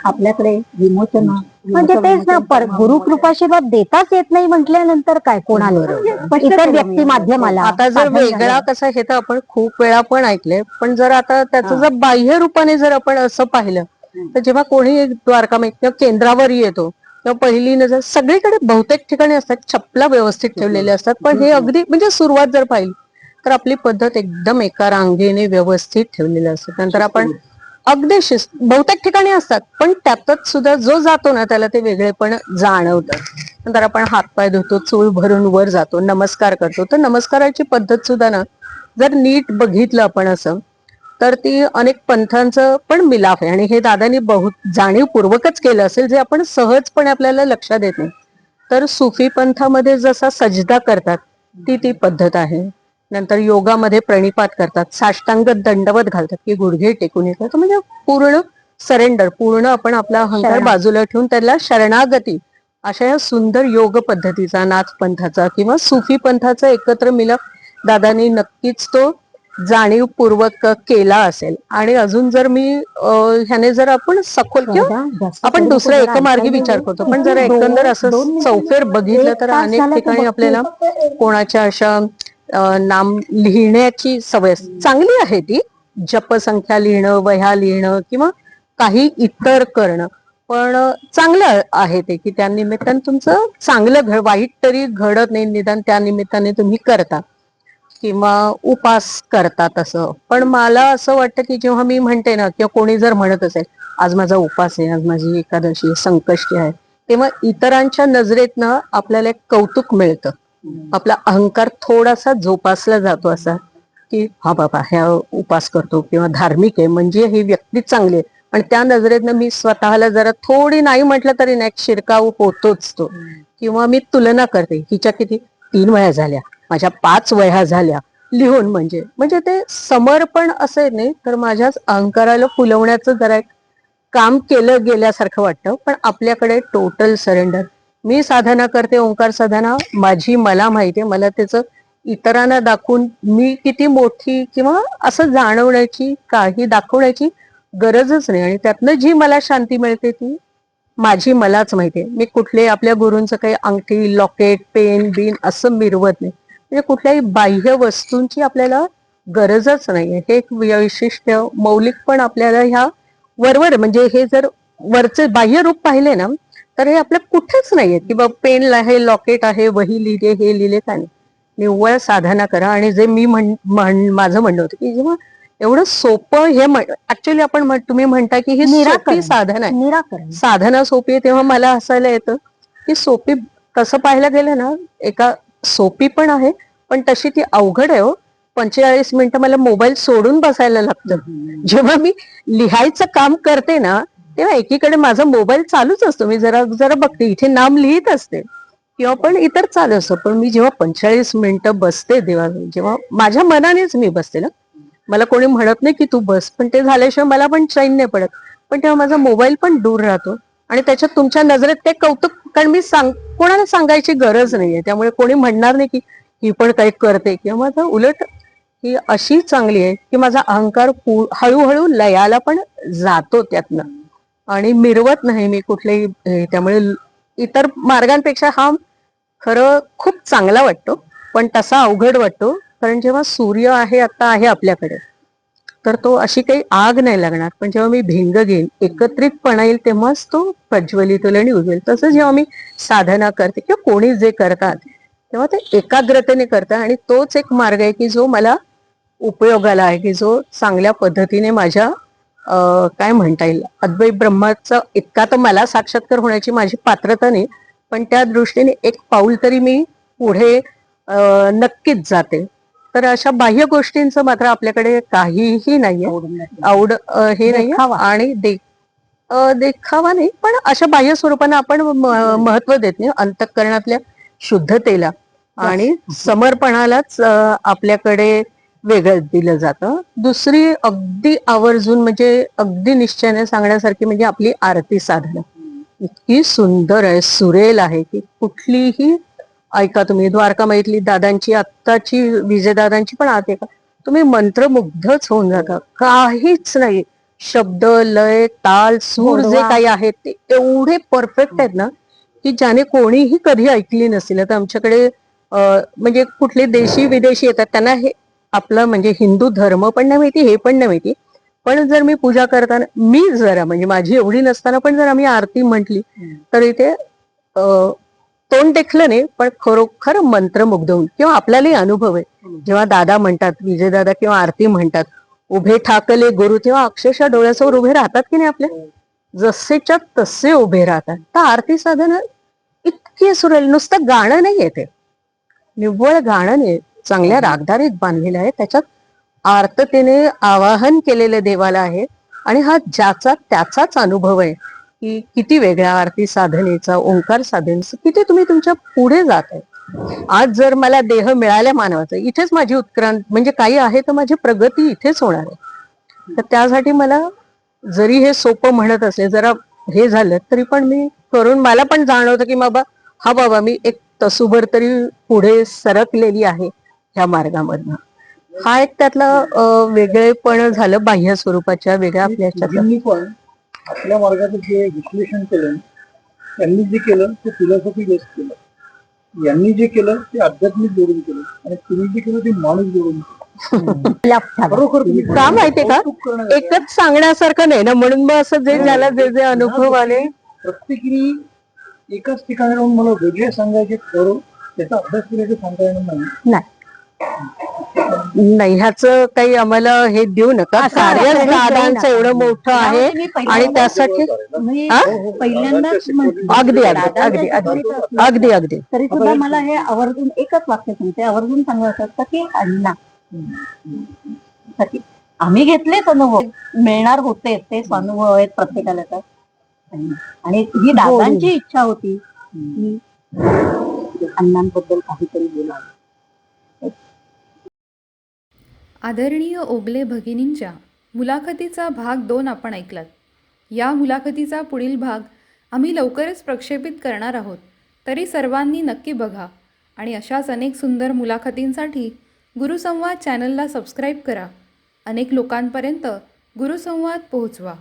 आपल्याकडे विमोचना म्हणजे तेच ना, गुरुकृपाशीर्वाद देताच येत नाही म्हटल्यानंतर काय कोणाला, इतर व्यक्ती माध्यमाला. आता जर वेगळा कसं हे तर आपण खूप वेळा पण ऐकलंय, पण जर आता त्याचं जर बाह्य रूपाने जर आपण असं पाहिलं तर जेव्हा कोणी द्वारकामाई किंवा केंद्रावर येतो तेव्हा पहिली नजर सगळीकडे बहुतेक ठिकाणी असतात चपला व्यवस्थित ठेवलेले असतात, पण हे अगदी म्हणजे सुरुवात जर पाहिली तर आपली पद्धत एकदम एका रांगेने व्यवस्थित ठेवलेली असते. नंतर आपण अगदी बहुतेक ठिकाणी असतात, पण त्यातच सुद्धा जो जातो ना त्याला ते वेगळे पण जाणवतं. नंतर आपण हातपाय धुतो, चूळ भरून वर जातो, नमस्कार करतो. तर नमस्काराची पद्धत सुद्धा ना जर नीट बघितलं आपण असं तर ती अनेक पंथांचं पण मिलाफ आहे, आणि हे दादांनी बहुत जाणीवपूर्वकच केलं असेल, जे आपण सहजपणे आपल्याला लक्षात येत नाही. तर सुफी पंथामध्ये जसा सजदा करतात ती पद्धत आहे. नंतर योगामध्ये प्रणिपात करतात, साष्टांग दंडवत घालतात की गुडघे टेकून येतात, म्हणजे पूर्ण सरेंडर, पूर्ण आपण आपला अहंकार बाजूला ठेवून त्याला शरणागती, अशा या सुंदर योग पद्धतीचा, नाथ पंथाचा किंवा सुफी पंथाचा एकत्र मिलाप दादांनी नक्कीच तो जाणीवपूर्वक केला असेल. आणि अजून जर मी ह्याने जर आपण सखोल किंवा आपण दुसऱ्या एकमार्गी विचार करतो, पण जर एकंदर असं चौफेर बघितलं तर अनेक ठिकाणी आपल्याला कोणाच्या अशा नाम लिहिण्याची सवय चांगली आहे, ती जपसंख्या लिहिणं, वह्या लिहिणं किंवा काही इतर करणं, पण चांगलं आहे ते की त्या निमित्ताने तुमचं चांगलं वाईट तरी घडत नाही, निदान त्या निमित्ताने तुम्ही करता किंवा उपास करतात असं. पण मला असं वाटतं की जेव्हा मी म्हणते ना किंवा कोणी जर म्हणत असेल आज माझा उपास आहे, आज माझी एकादशी संकष्टी आहे, तेव्हा इतरांच्या नजरेतनं आपल्याला एक कौतुक मिळतं, आपला अहंकार थोडासा जोपासला जातो असा की हा बाबा ह्या उपास करतो किंवा धार्मिक आहे म्हणजे ही व्यक्ती चांगली आहे, आणि त्या नजरेतनं मी स्वतःला जरा थोडी नाही म्हटलं तरी नाही शिरकाव होतोच तो. किंवा मी तुलना करते, हिच्या किती 3 वह्या झाल्या, माझ्या 5 वह्या झाल्या लिहून, म्हणजे ते समर्पण असेल नाही तर माझ्याच अहंकाराला फुलवण्याचं जरा एक काम केलं गेल्यासारखं वाटतं. पण आपल्याकडे टोटल सरेंडर, मी साधना करते ओंकार साधना माझी, मला माहितीये, मला त्याचं इतरांना दाखवून मी किती मोठी किंवा असं जाणवण्याची, काही दाखवण्याची गरजच नाही, आणि त्यातनं जी मला शांती मिळते ती माझी मलाच माहितीये. मी कुठले आपल्या गुरूंचं काही अंगठी, लॉकेट, पेन बिन असं मिरवत नाही, म्हणजे कुठल्याही बाह्य वस्तूंची आपल्याला गरजच नाहीये. हे एक वैशिष्ट्य मौलिक पण आपल्याला ह्या वरवर, म्हणजे हे जर वरचे बाह्य रूप पाहिले ना तर हे आपल्या कुठेच नाहीये की बाबा पेन आहे, लॉकेट आहे, वही लिहिले, हे लिहिले, काय नाही. निव्वळ साधना करा. आणि जे मी माझं म्हणणं होतं की जेव्हा एवढं सोपं हे ऍक्च्युअली आपण तुम्ही म्हणता की ही सोपी साधना आहे, निराकरण साधना सोपी आहे, तेव्हा मला हसायला येतं की सोपी तसं पाहायला गेलं ना एका सोपी पण आहे, पण तशी ती अवघड आहे हो. 45 मिनिटं मला मोबाईल सोडून बसायला लागतं. जेव्हा मी लिहायचं काम करते ना तेव्हा एकीकडे माझा मोबाईल चालूच असतो, मी जरा जरा बघते, इथे नाम लिहित असते किंवा पण इतर चालू असतं. पण मी जेव्हा 45 मिनिटं बसते देवा, जेव्हा माझ्या मनानेच मी बसते ना, मला कोणी म्हणत नाही की तू बस, पण ते झाल्याशिवाय मला पण चैन नाही पडत. पण तेव्हा माझा मोबाईल पण दूर राहतो, आणि त्याच्यात तुमच्या नजरेत ते कौतुक, कारण मी कोणाला सांगायची गरज नाहीये, त्यामुळे कोणी म्हणणार नाही की ही पण काही करते, किंवा माझं उलट ही अशी चांगली आहे की माझा अहंकार हळूहळू लयाला पण जातो त्यातनं, आणि मिरवत नाही मी कुठलेही. त्यामुळे इतर मार्गांपेक्षा हा खरं खूप चांगला वाटतो, पण तसा अवघड वाटतो. कारण जेव्हा सूर्य आहे, आता आहे आपल्याकडे, तर तो अशी काही आग नाही लागणार, पण जेव्हा मी भिंग घेईन, एकत्रितपणा येईल, तेव्हाच तो प्रज्वलित होईल आणि उजवेल. तसं जेव्हा मी साधना करते किंवा कोणी जे करतात तेव्हा ते एकाग्रतेने करतात, आणि तोच एक मार्ग आहे की जो मला उपयोगाला आहे, की जो चांगल्या पद्धतीने माझ्या काय म्हणता येईल, अद्वैत ब्रह्माचा इतका तर मला साक्षात्कार होण्याची माझी पात्रता नाही, पण त्या दृष्टीने एक पाऊल तरी मी पुढे नक्कीच जाते. तर अशा बाह्य गोष्टींचं मात्र आपल्याकडे काहीही नाहीये, आवड हे नाहीये. देखावा. आणि देखावा नाही, पण अशा बाह्य स्वरूपाने आपण महत्व देत नाही. अंतःकरणातल्या शुद्धतेला आणि समर्पणालाच आपल्याकडे वेगळं दिलं जातं. दुसरी अगदी आवर्जून म्हणजे अगदी निश्चयाने सांगण्यासारखी म्हणजे आपली आरती साधनं इतकी सुंदर आहे, सुरेल आहे की कुठलीही ऐका तुम्ही. द्वारकामाईतली दादांची, आत्ताची विजयदादांची पण आरती का, तुम्ही मंत्रमुग्धच होऊन जाता. काहीच नाही, शब्द, लय, ताल, सूर जे गोडवा. काही आहेत ते एवढे परफेक्ट आहेत ना की ज्याने कोणीही कधी ऐकली नसेल. आता आमच्याकडे म्हणजे कुठले देशी विदेशी येतात, त्यांना हे आपलं म्हणजे हिंदू धर्म पण नाही माहिती, हे पण नाही माहिती. पण जर मी पूजा करताना मी जरा म्हणजे माझी एवढी नसताना पण जर आम्ही आरती म्हटली तर इथे तोंड देखलं नाही, पण खरोखर मंत्रमुग्ध होऊन किंवा आपल्यालाही अनुभव आहे. जेव्हा दादा म्हणतात, विजयदादा किंवा आरती म्हणतात, उभे ठाकले गुरु, तेव्हा अक्षरशः डोळ्यासमोर उभे राहतात की नाही आपल्या, जसेच्या तसे उभे राहतात. तर आरती साधन इतकी सुरेल, नुसतं गाणं नाही येते, निव्वळ गाणं नाही, चांगल्या रागदारीत बांधलेलं आहे, त्याच्यात आर्ततेने आवाहन केलेलं देवाला आहे. आणि हा ज्याचा त्याचाच अनुभव आहे की किती वेगळ्या आरती साधनेचा, ओंकार साधनेचा किती तुम्ही तुमच्या पुढे जात आहे. आज जर मला देह मिळाल्या मानवाचा, इथेच माझी उत्क्रांत म्हणजे काही आहे तर माझी प्रगती इथेच होणार आहे. तर त्यासाठी मला जरी हे सोपं म्हणत असले, जरा हे झालं तरी पण मी करून मला पण जाणवतं की बाबा हा बाबा मी एक तसूभर तरी पुढे सरकलेली आहे ह्या मार्गामधनं. हा एक त्यातला वेगळेपण झालं बाह्य स्वरूपाच्या वेगळ्या आपल्या ह्याच्यातलं. त्यांनी पण आपल्या मार्गाचं जे विश्लेषण केलं, त्यांनी जे केलं ते फिलॉसॉफी बेस्ड केलं, यांनी जे केलं ते आध्यात्मिक जोडून केलं, आणि तुम्ही जे केलं ते माणूस जोडून केलं. खरोखर तुम्ही का माहितीये का, कौतुक करण्यासारखं आहे. एकच सांगण्यासारखं नाही ना, म्हणून मग असं जे ज्याला जे जे अनुभव आले. प्रत्येकीने एकाच ठिकाणी राहून मला वेगळे सांगायचे, खरं त्याचा अभ्यास केल्याचे सांगता येणार नाही. नाही, ह्याचं काही आम्हाला हे देऊ नका. असं कार्य credit देऊ दादांचं नका. एवढं मोठं आहे मी आणि पहिल्यांदाच त्यासाठी मी हा? पहिल्यांदाच म्हणते, अगदी अगदी दादांच्या अगदी अगदी शिकवणीत असलं अगदी अगदी तरी सुद्धा मला हे आवर्जून एकच वाक्य सांगते, आवर्जून सांगायचं असतं की अण्णा साठी आम्ही घेतलेच अनुभव, मिळणार होते तेच अनुभव आहेत प्रत्येकाला. तर आणि ही दादांची इच्छा होती की अण्णांबद्दल काहीतरी बोलावं. आदरणीय ओगले भगिनींच्या मुलाखतीचा भाग 2 आपण ऐकलात. या मुलाखतीचा पुढील भाग आम्ही लवकरच प्रक्षेपित करणार आहोत, तरी सर्वांनी नक्की बघा आणि अशाच अनेक सुंदर मुलाखतींसाठी गुरुसंवाद चॅनलला सबस्क्राईब करा. अनेक लोकांपर्यंत गुरुसंवाद पोहोचवा.